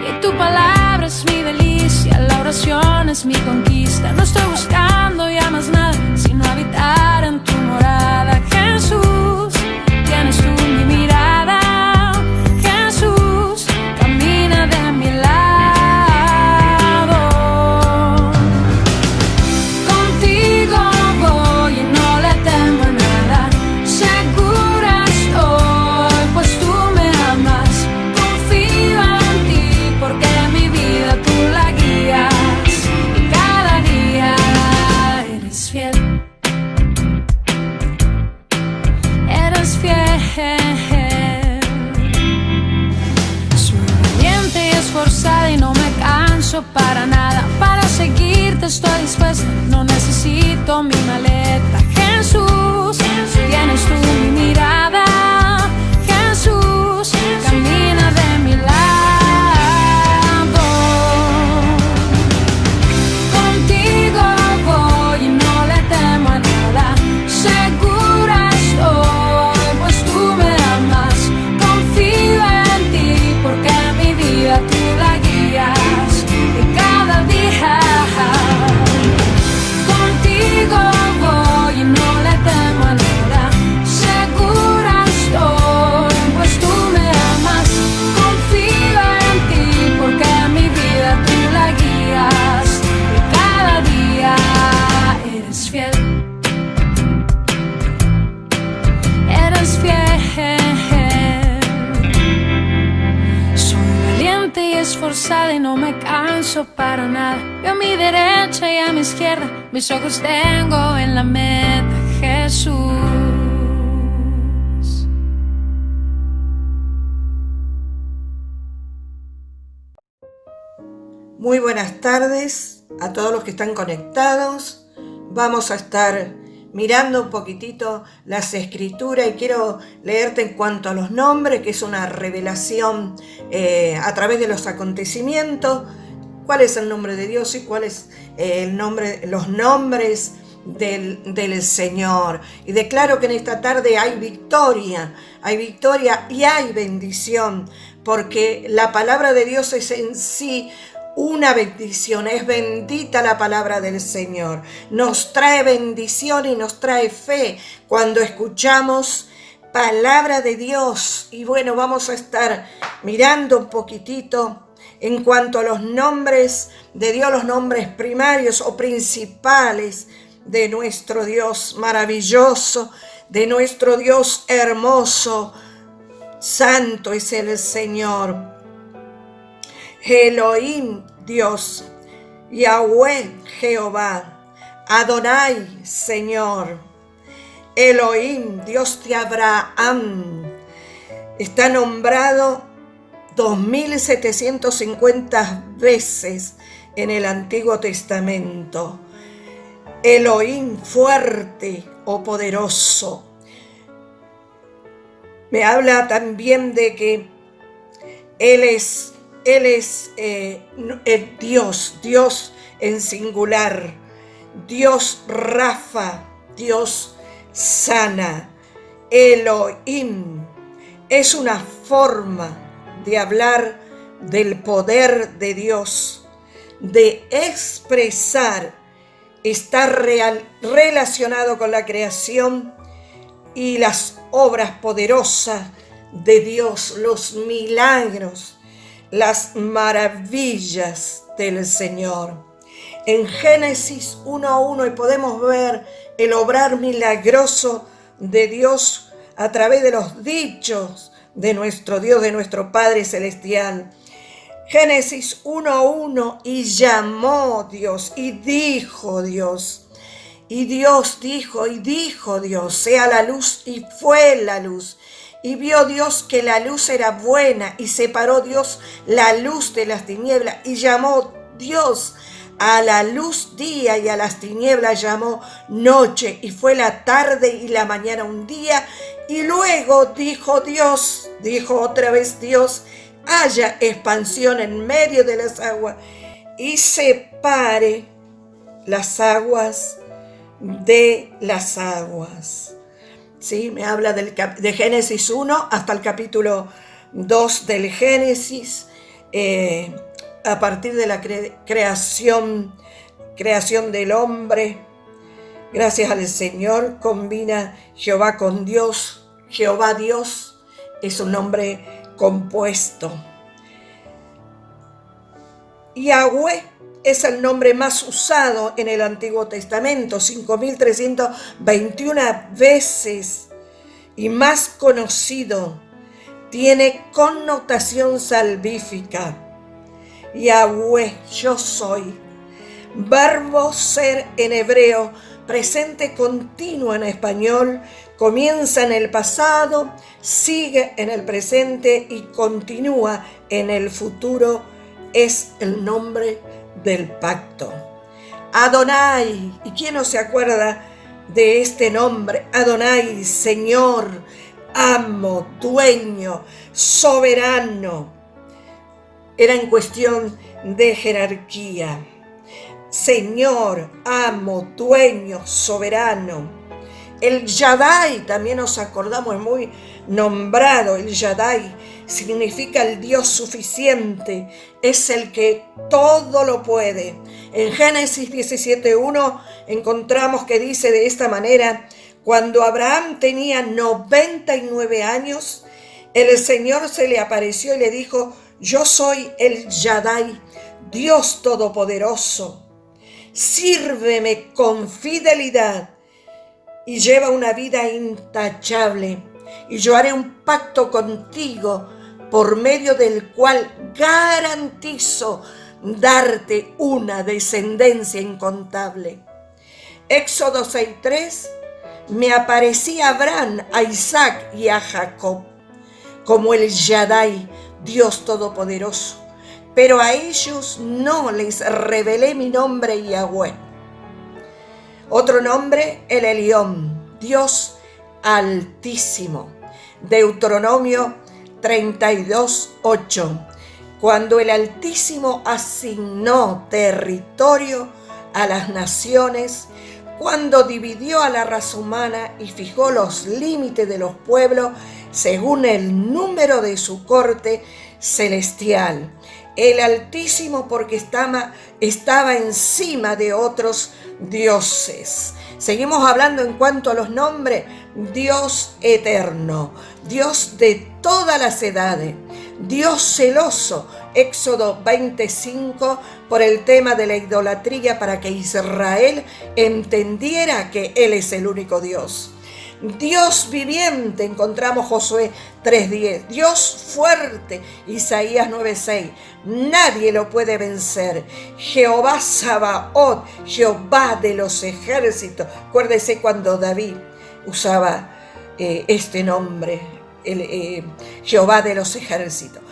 Y tu palabra es mi delicia, la oración es mi conquista. No estoy buscando ya más nada, sino habitar en tu morada. Jesús, tienes tú mi mirada. Jesús, camina de mi lado. Contigo voy y no le temo a nada. Segura estoy, pues tú me amas. Confío en ti porque mi vida tú la guías. Y cada día eres fiel. Eres fiel. Soy valiente y esforzada y no me canso para nada. Para seguirte estoy dispuesta, no necesito mi maleta. Jesús, tienes tú mi mirada. Jesús, camina de mi lado. Contigo voy y no le temo a nada. Segura estoy, pues tú me amas. Confío en ti porque mi vida tú la guías. Y cada día contigo voy y no le temo a nada. Segura estoy, pues tú me amas. Confío en ti porque mi vida tú la guías. Y cada día eres fiel. Eres fiel. Soy valiente y esforzada y no me canso para nada. Yo a mi derecha y a mi izquierda, mis ojos tengo en la meta. Jesús. Muy buenas tardes a todos los que están conectados. Vamos a estar mirando un poquitito las escrituras y quiero leerte en cuanto a los nombres, que es una revelación a través de los acontecimientos. ¿Cuál es el nombre de Dios y cuál es los nombres del Señor? Y declaro que en esta tarde hay victoria y hay bendición, porque la palabra de Dios es en sí una bendición. Es bendita la palabra del Señor. Nos trae bendición y nos trae fe cuando escuchamos palabra de Dios. Y bueno, vamos a estar mirando un poquitito en cuanto a los nombres de Dios, los nombres primarios o principales de nuestro Dios maravilloso, de nuestro Dios hermoso. Santo es el Señor. Elohim, Dios. Yahweh, Jehová. Adonai, Señor. Elohim, Dios de Abraham. Está nombrado 2750 veces en el Antiguo Testamento. Elohim, fuerte o poderoso. Me habla también de que Él es Él es Dios en singular, Dios Rafa, Dios sana, Elohim. Es una forma de hablar del poder de Dios, de expresar, estar relacionado con la creación y las obras poderosas de Dios, los milagros, las maravillas del Señor. En Génesis 1:1 y podemos ver el obrar milagroso de Dios a través de los dichos de nuestro Dios, de nuestro Padre Celestial. Génesis 1:1, y llamó Dios, y dijo Dios. Y Dios dijo, y dijo Dios, sea la luz, y fue la luz. Y vio Dios que la luz era buena, y separó Dios la luz de las tinieblas, y llamó Dios a la luz día, y a las tinieblas llamó noche, y fue la tarde y la mañana un día. Y luego dijo Dios, dijo otra vez Dios, haya expansión en medio de las aguas, y separe las aguas de las aguas. ¿Sí? Me habla de Génesis 1 hasta el capítulo 2 del Génesis, a partir de la creación del hombre. Gracias al Señor, combina Jehová con Dios. Jehová Dios es un nombre compuesto. Yahweh es el nombre más usado en el Antiguo Testamento, 5.321 veces, y más conocido. Tiene connotación salvífica. Yahweh, yo soy. Verbo ser en hebreo, presente continuo en español, comienza en el pasado, sigue en el presente y continúa en el futuro. Es el nombre del pacto. Adonai, ¿y quién no se acuerda de este nombre? Adonai, Señor, amo, dueño, soberano. Era en cuestión de jerarquía. Señor, amo, dueño, soberano. El Shaddai, también nos acordamos, es muy nombrado. El Shaddai significa el Dios suficiente, es el que todo lo puede. En Génesis 17:1 encontramos que dice de esta manera: cuando Abraham tenía 99 años, el Señor se le apareció y le dijo: yo soy el Shaddai, Dios Todopoderoso. Sírveme con fidelidad y lleva una vida intachable, y yo haré un pacto contigo por medio del cual garantizo darte una descendencia incontable. Éxodo 6:3, me aparecí a Abraham, a Isaac y a Jacob como el Shaddai, Dios Todopoderoso, pero a ellos no les revelé mi nombre Yahweh. Otro nombre, el Elión, Dios Altísimo. Deuteronomio 32:8. Cuando el Altísimo asignó territorio a las naciones, cuando dividió a la raza humana y fijó los límites de los pueblos según el número de su corte celestial. El Altísimo porque estaba encima de otros dioses. Seguimos hablando en cuanto a los nombres. Dios eterno, Dios de todas las edades, Dios celoso. Éxodo 25, por el tema de la idolatría, para que Israel entendiera que Él es el único Dios. Dios viviente, encontramos Josué 3:10. Dios fuerte, Isaías 9:6. Nadie lo puede vencer. Jehová Sabaoth, Jehová de los ejércitos. Acuérdese cuando David usaba este nombre, Jehová de los ejércitos.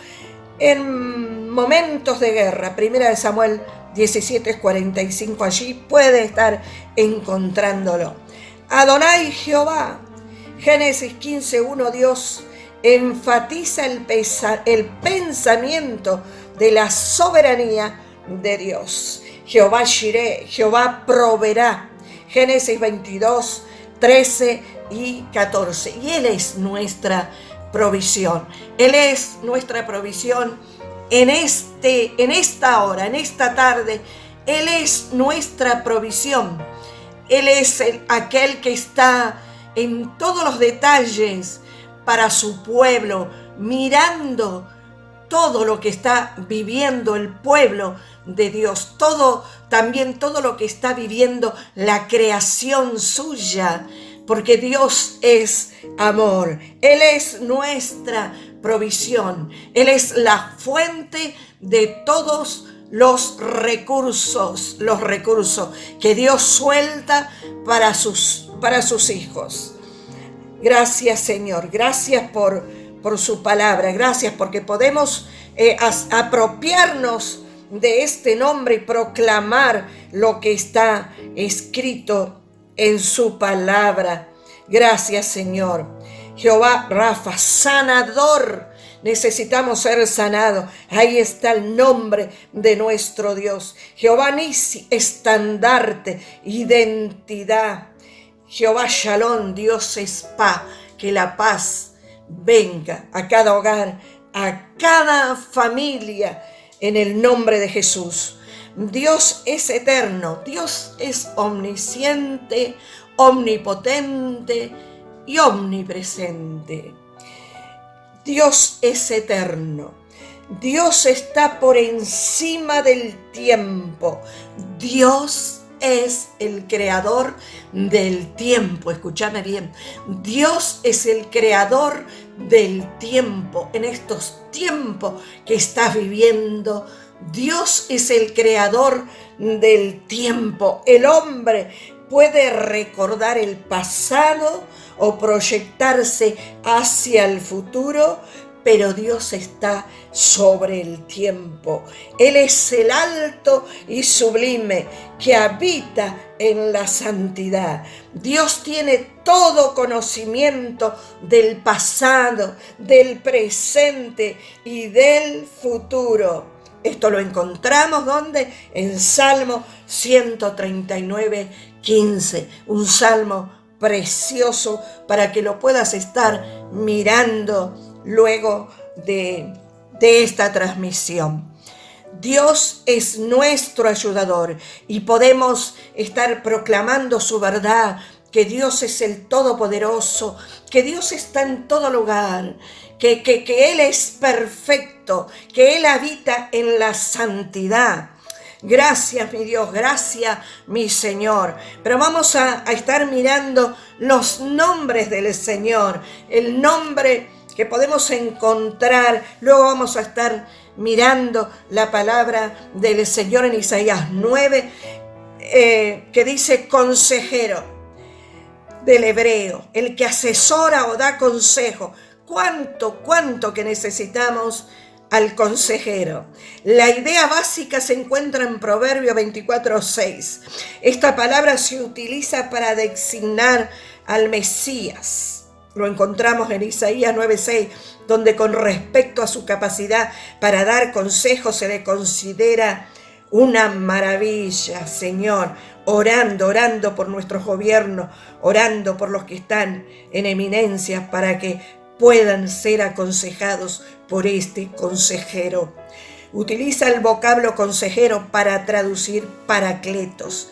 En momentos de guerra, 1 Samuel 17:45, allí puede estar encontrándolo. Adonai Jehová, Génesis 15:1, Dios enfatiza el pensamiento de la soberanía de Dios. Jehová Jireh, Jehová proveerá. Génesis 22, 13 y 14. Y Él es nuestra provisión. Él es nuestra provisión en esta hora, en esta tarde. Él es nuestra provisión. Él es aquel que está en todos los detalles para su pueblo, mirando todo lo que está viviendo el pueblo de Dios, también todo lo que está viviendo la creación suya, porque Dios es amor. Él es nuestra provisión. Él es la fuente de todos los recursos que Dios suelta para sus hijos. Gracias, Señor. Gracias por su palabra. Gracias porque podemos apropiarnos de este nombre y proclamar lo que está escrito en su palabra. Gracias, Señor. Jehová Rafa, sanador. Necesitamos ser sanados. Ahí está el nombre de nuestro Dios. Jehová Nisi, estandarte, identidad. Jehová Shalom, Dios es paz. Que la paz venga a cada hogar, a cada familia, en el nombre de Jesús. Dios es eterno, Dios es omnisciente, omnipotente y omnipresente. Dios es eterno. Dios está por encima del tiempo. Dios es el creador del tiempo. Escúchame bien. Dios es el creador del tiempo. En estos tiempos que estás viviendo, Dios es el creador del tiempo. El hombre puede recordar el pasado o proyectarse hacia el futuro, pero Dios está sobre el tiempo. Él es el alto y sublime que habita en la santidad. Dios tiene todo conocimiento del pasado, del presente y del futuro. Esto lo encontramos ¿dónde? En Salmo 139, 15. Un salmo precioso para que lo puedas estar mirando luego de esta transmisión. Dios es nuestro ayudador y podemos estar proclamando su verdad, que Dios es el Todopoderoso, que Dios está en todo lugar, que Él es perfecto, que Él habita en la santidad. Gracias, mi Dios, gracias, mi Señor. Pero vamos a estar mirando los nombres del Señor, el nombre que podemos encontrar. Luego vamos a estar mirando la palabra del Señor en Isaías 9, que dice consejero, del hebreo, el que asesora o da consejo. ¿Cuánto que necesitamos al consejero? La idea básica se encuentra en Proverbio 24:6. Esta palabra se utiliza para designar al Mesías. Lo encontramos en Isaías 9:6, donde con respecto a su capacidad para dar consejos se le considera una maravilla. Señor, orando por nuestros gobiernos, orando por los que están en eminencia para que puedan ser aconsejados por este consejero. Utiliza el vocablo consejero para traducir paracletos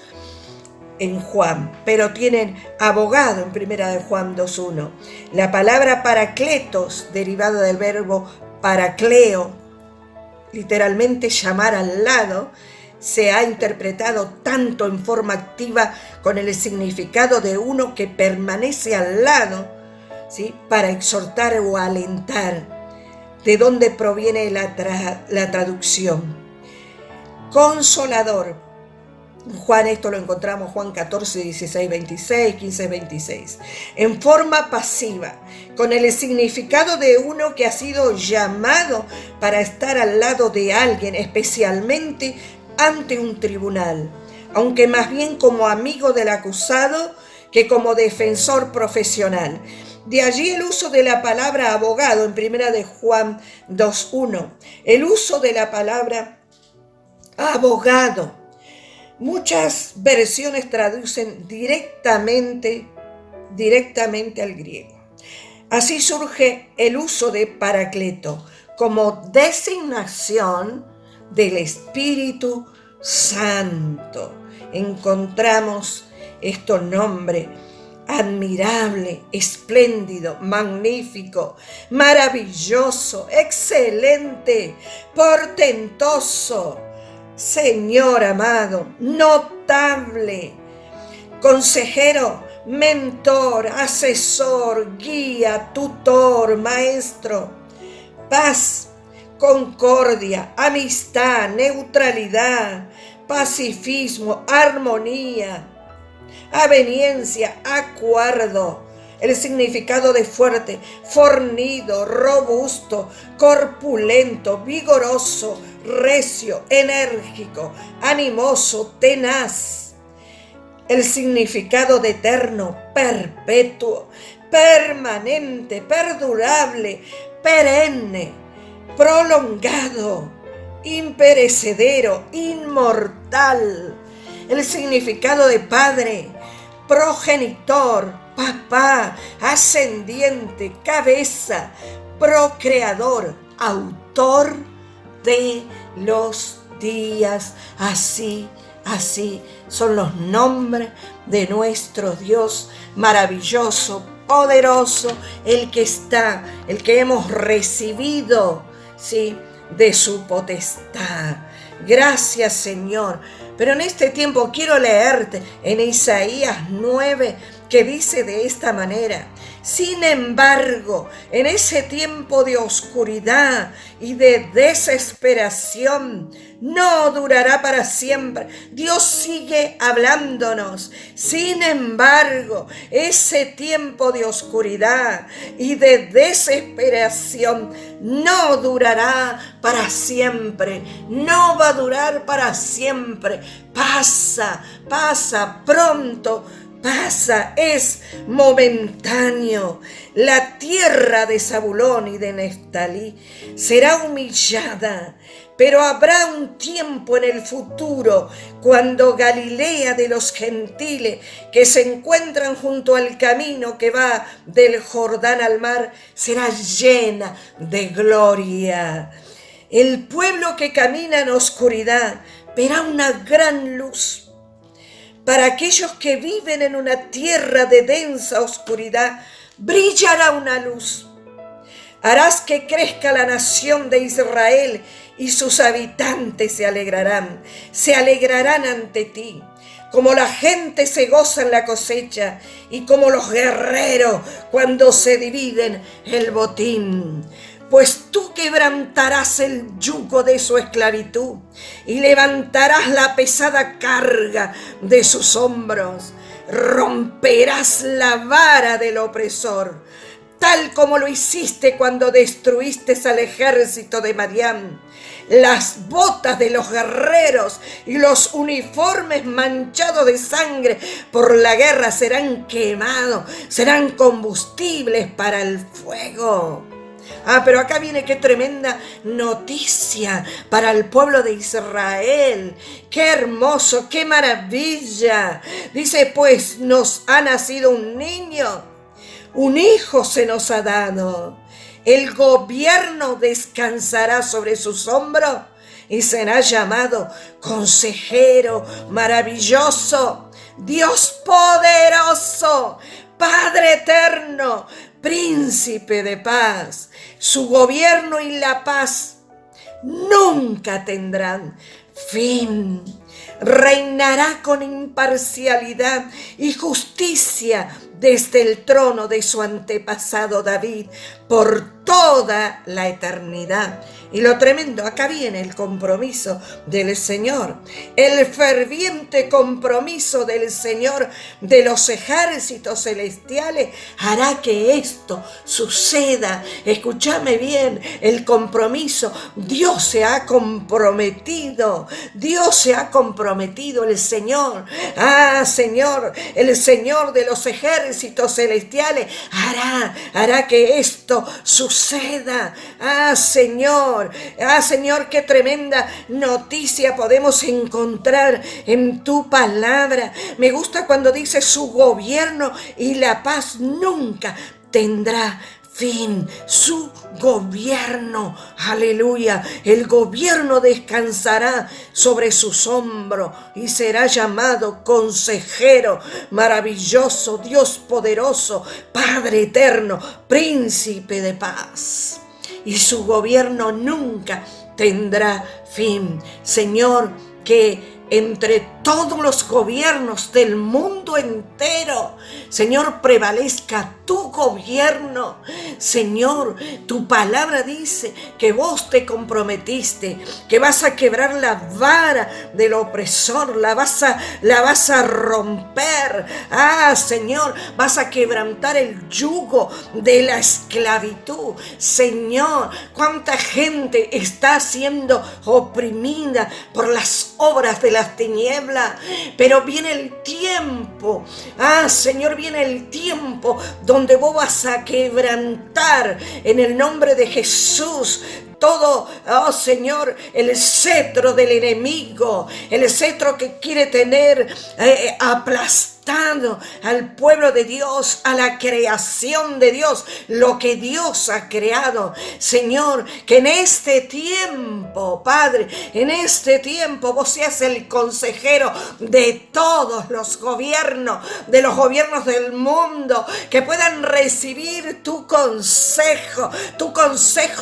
en Juan, pero tienen abogado en primera de Juan 2:1. La palabra paracletos, derivada del verbo paracleo, literalmente llamar al lado, se ha interpretado tanto en forma activa con el significado de uno que permanece al lado, ¿sí?, para exhortar o alentar. ¿De dónde proviene la traducción? Consolador. Juan, esto lo encontramos Juan 14, 16, 26, 15, 26. En forma pasiva, con el significado de uno que ha sido llamado para estar al lado de alguien, especialmente ante un tribunal, aunque más bien como amigo del acusado que como defensor profesional. De allí el uso de la palabra abogado en 1 de Juan 2:1. El uso de la palabra abogado. Muchas versiones traducen directamente al griego. Así surge el uso de Paracleto como designación del Espíritu Santo. Encontramos estos nombres: admirable, espléndido, magnífico, maravilloso, excelente, portentoso, Señor amado, notable, consejero, mentor, asesor, guía, tutor, maestro, paz, concordia, amistad, neutralidad, pacifismo, armonía, aveniencia, acuerdo. El significado de fuerte: fornido, robusto, corpulento, vigoroso, recio, enérgico, animoso, tenaz. El significado de eterno: perpetuo, permanente, perdurable, perenne, prolongado, imperecedero, inmortal. El significado de padre: progenitor, papá, ascendiente, cabeza, procreador, autor de los días. Así son los nombres de nuestro Dios maravilloso, poderoso, el que hemos recibido, ¿sí?, de su potestad. Gracias, Señor. Pero en este tiempo quiero leerte en Isaías 9, que dice de esta manera: sin embargo, en ese tiempo de oscuridad y de desesperación, no durará para siempre. Dios sigue hablándonos. Sin embargo, ese tiempo de oscuridad y de desesperación no durará para siempre. No va a durar para siempre. Pasa pronto. Pasa, es momentáneo. La tierra de Zabulón y de Neftalí será humillada, pero habrá un tiempo en el futuro cuando Galilea de los gentiles que se encuentran junto al camino que va del Jordán al mar será llena de gloria. El pueblo que camina en oscuridad verá una gran luz. Para aquellos que viven en una tierra de densa oscuridad, brillará una luz. Harás que crezca la nación de Israel y sus habitantes se alegrarán ante ti. Como la gente se goza en la cosecha y como los guerreros cuando se dividen el botín. Pues tú quebrantarás el yugo de su esclavitud y levantarás la pesada carga de sus hombros. Romperás la vara del opresor, tal como lo hiciste cuando destruiste al ejército de Madián. Las botas de los guerreros y los uniformes manchados de sangre por la guerra serán quemados, serán combustibles para el fuego. Pero acá viene qué tremenda noticia para el pueblo de Israel. Qué hermoso, qué maravilla. Dice, pues nos ha nacido un niño, un hijo se nos ha dado. El gobierno descansará sobre sus hombros y será llamado Consejero Maravilloso, Dios Poderoso, Padre Eterno, Príncipe de Paz. Su gobierno y la paz nunca tendrán fin. Reinará con imparcialidad y justicia desde el trono de su antepasado David, por toda la eternidad. Y lo tremendo, acá viene el compromiso del Señor, el ferviente compromiso del Señor de los ejércitos celestiales hará que esto suceda. Escúchame bien, el compromiso, Dios se ha comprometido, el Señor. Señor, el Señor de los ejércitos celestiales hará que esto suceda. Señor, qué tremenda noticia podemos encontrar en tu palabra. Me gusta cuando dice su gobierno y la paz nunca tendrá fin. Su gobierno, aleluya, el gobierno descansará sobre sus hombros y será llamado consejero maravilloso, Dios poderoso, Padre eterno, príncipe de paz. Y su gobierno nunca tendrá fin. Señor, que entre todos los gobiernos del mundo entero, Señor, prevalezca tu gobierno. Señor, tu palabra dice que vos te comprometiste, que vas a quebrar la vara del opresor, la vas a romper. Señor, vas a quebrantar el yugo de la esclavitud. Señor, cuánta gente está siendo oprimida por las obras de las tinieblas, pero viene el tiempo, Señor, viene el tiempo donde vos vas a quebrantar en el nombre de Jesús todo, Señor, el cetro del enemigo, el cetro que quiere tener aplastado al pueblo de Dios, a la creación de Dios, lo que Dios ha creado. Señor, que en este tiempo, Padre, en este tiempo vos seas el consejero de todos los gobiernos, de los gobiernos del mundo, que puedan recibir tu consejo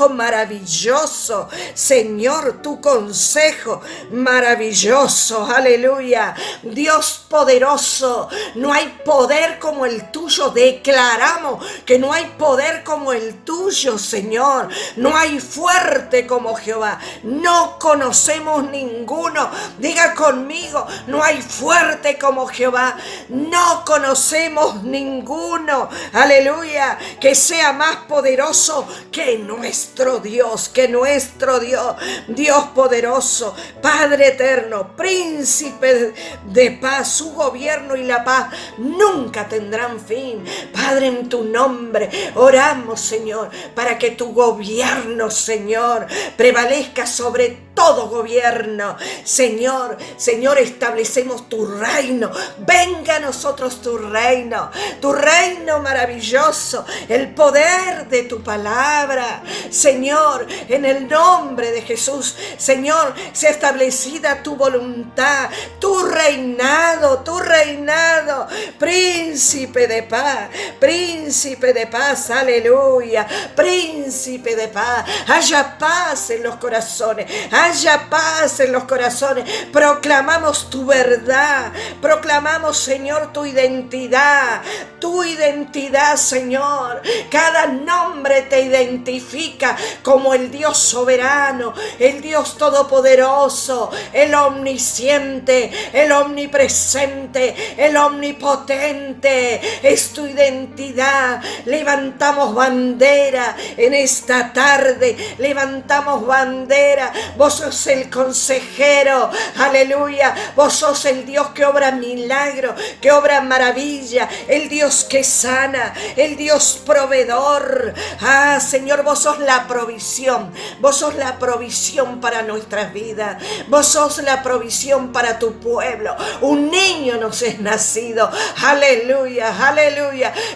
maravilloso. Señor, tu consejo maravilloso, aleluya. Dios poderoso, no hay poder como el tuyo. Declaramos que no hay poder como el tuyo, Señor. No hay fuerte como Jehová. No conocemos ninguno. Diga conmigo, no hay fuerte como Jehová. No conocemos ninguno, aleluya, que sea más poderoso que nuestro Dios, Dios poderoso, Padre eterno, príncipe de paz. Su gobierno y la paz nunca tendrán fin. Padre, en tu nombre oramos, Señor, para que tu gobierno, Señor, prevalezca sobre todo gobierno. Señor, establecemos tu reino. Venga a nosotros tu reino maravilloso, el poder de tu palabra. Señor, en el nombre de Jesús, Señor, sea establecida tu voluntad, tu reinado, príncipe de paz, aleluya, príncipe de paz. Haya paz en los corazones, proclamamos tu verdad, proclamamos, Señor, tu identidad, Señor. Cada nombre te identifica como el Dios soberano, el Dios todopoderoso, el omnisciente, el omnipresente, el omnipotente. Es tu identidad. Levantamos bandera en esta tarde, levantamos bandera. Vos sos el consejero, aleluya. Vos sos el Dios que obra milagro, que obra maravilla, el Dios que sana, el Dios proveedor. Señor, vos sos la provisión para nuestras vidas. Vos sos la provisión para tu pueblo. Un niño nos es nacido, aleluya,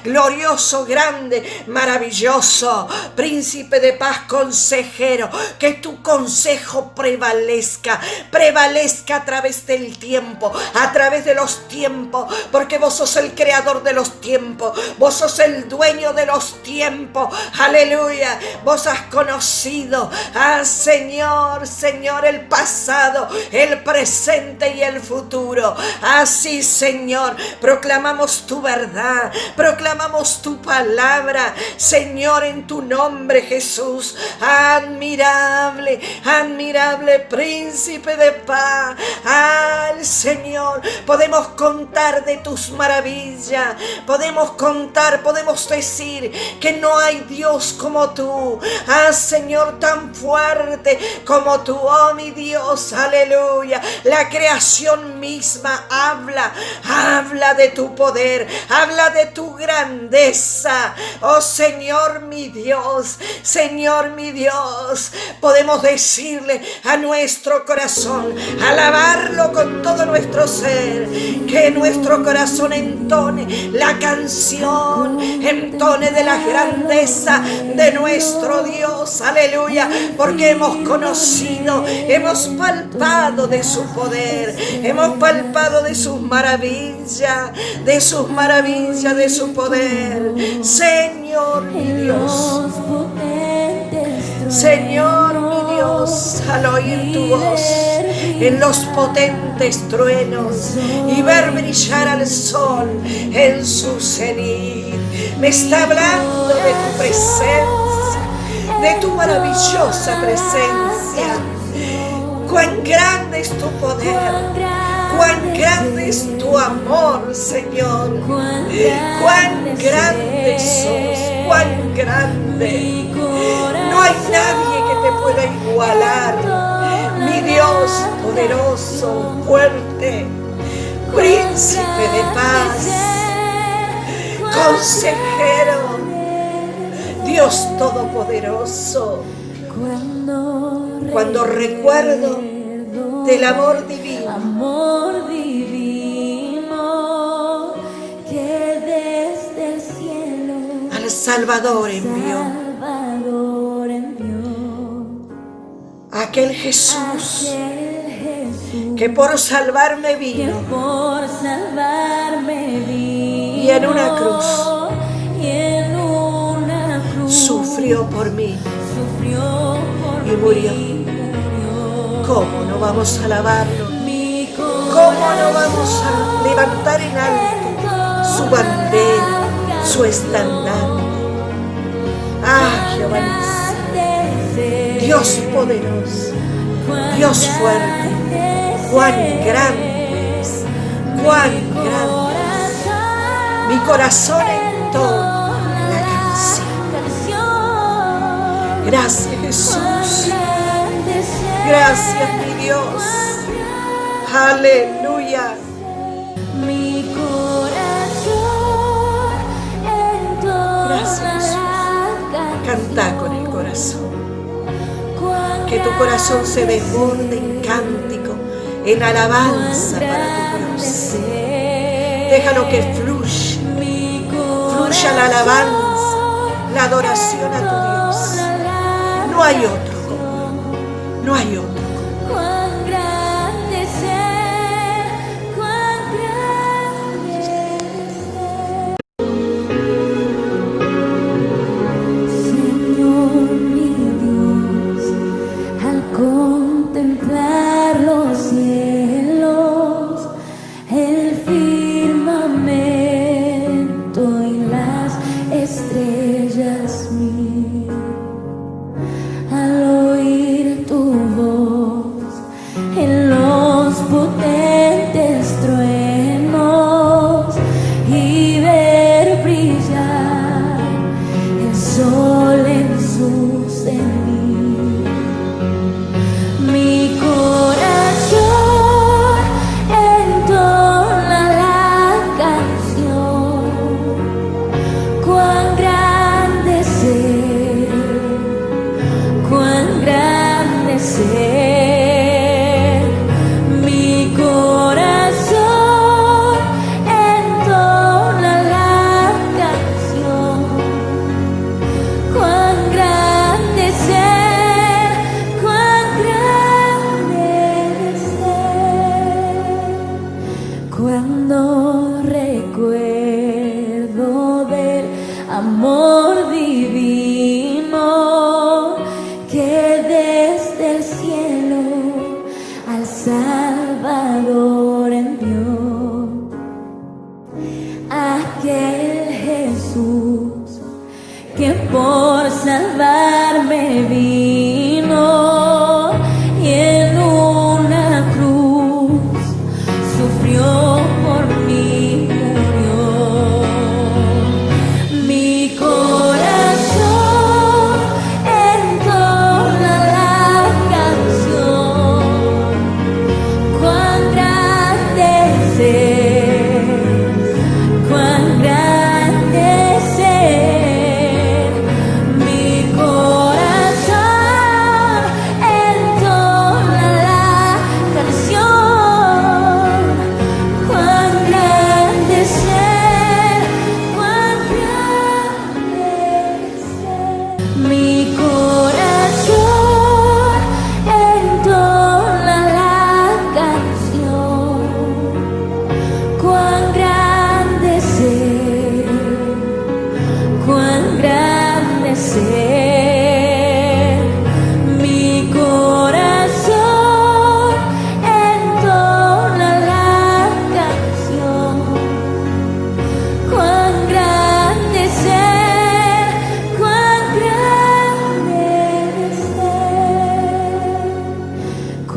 glorioso, grande, maravilloso, príncipe de paz, consejero. Que tu consejo prevalezca a través del tiempo, a través de los tiempos, porque vos sos el creador de los tiempos, vos sos el dueño de los tiempos, aleluya. Vos has conocido sido. Señor, Señor, el pasado, el presente y el futuro. Así, Señor, proclamamos tu verdad, proclamamos tu palabra, Señor, en tu nombre, Jesús. Admirable, admirable príncipe de paz. Al Señor, podemos contar de tus maravillas, podemos contar, podemos decir que no hay Dios como tú. Señor, tan fuerte como tú, oh mi Dios, aleluya. La creación misma habla de tu poder, habla de tu grandeza, oh Señor mi Dios, Señor mi Dios. Podemos decirle a nuestro corazón, alabarlo con todo nuestro ser, que nuestro corazón entone la canción, entone de la grandeza de nuestro Dios, aleluya, porque hemos conocido, hemos palpado de su poder, hemos palpado de sus maravillas, de sus maravillas, de su poder. Señor mi Dios, Señor mi Dios, al oír tu voz en los potentes truenos y ver brillar al sol en su cenit, me está hablando de tu presencia, de tu maravillosa presencia. Cuán grande es tu poder, cuán grande es tu amor, Señor. Cuán grande sos, cuán grande. No hay nadie que te pueda igualar. Mi Dios poderoso, fuerte, príncipe de paz, consejero, Dios todopoderoso. Cuando recuerdo del amor divino que desde el cielo al Salvador envió, aquel Jesús que por salvarme vino y en una cruz sufrió por mí y murió. ¿Cómo no vamos a alabarlo? ¿Cómo no vamos a levantar en alto su bandera, su estandarte? Jehová Nissi, Dios poderoso, Dios fuerte, cuán grande es, cuán grande es. Mi corazón entona la canción. Gracias, Jesús. Gracias, mi Dios. Aleluya. Mi corazón Gracias, Jesús. Canta con el corazón. Que tu corazón se desborde en cántico, en alabanza para tu Dios. Déjalo que fluya la alabanza, la adoración a tu Dios. No hay otro como Él, no hay otro. cuán grande es Él, cuán grande es Él. Señor mi Dios, al contemplar los cielos, el firmamento y las estrellas mil, al oír tu voz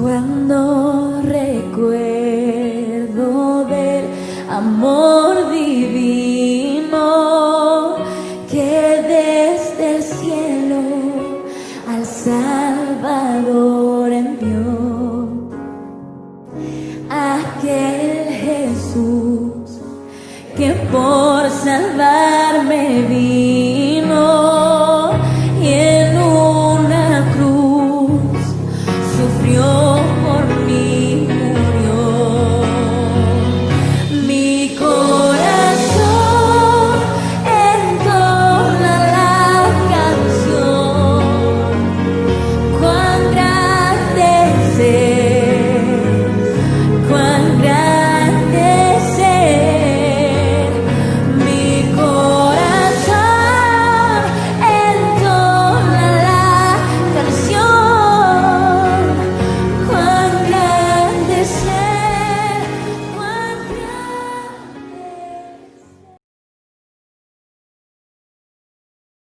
Cuando recuerdo del amor divino que desde el cielo al Salvador envió, aquel Jesús que por salvarme vino y en una cruz sufrió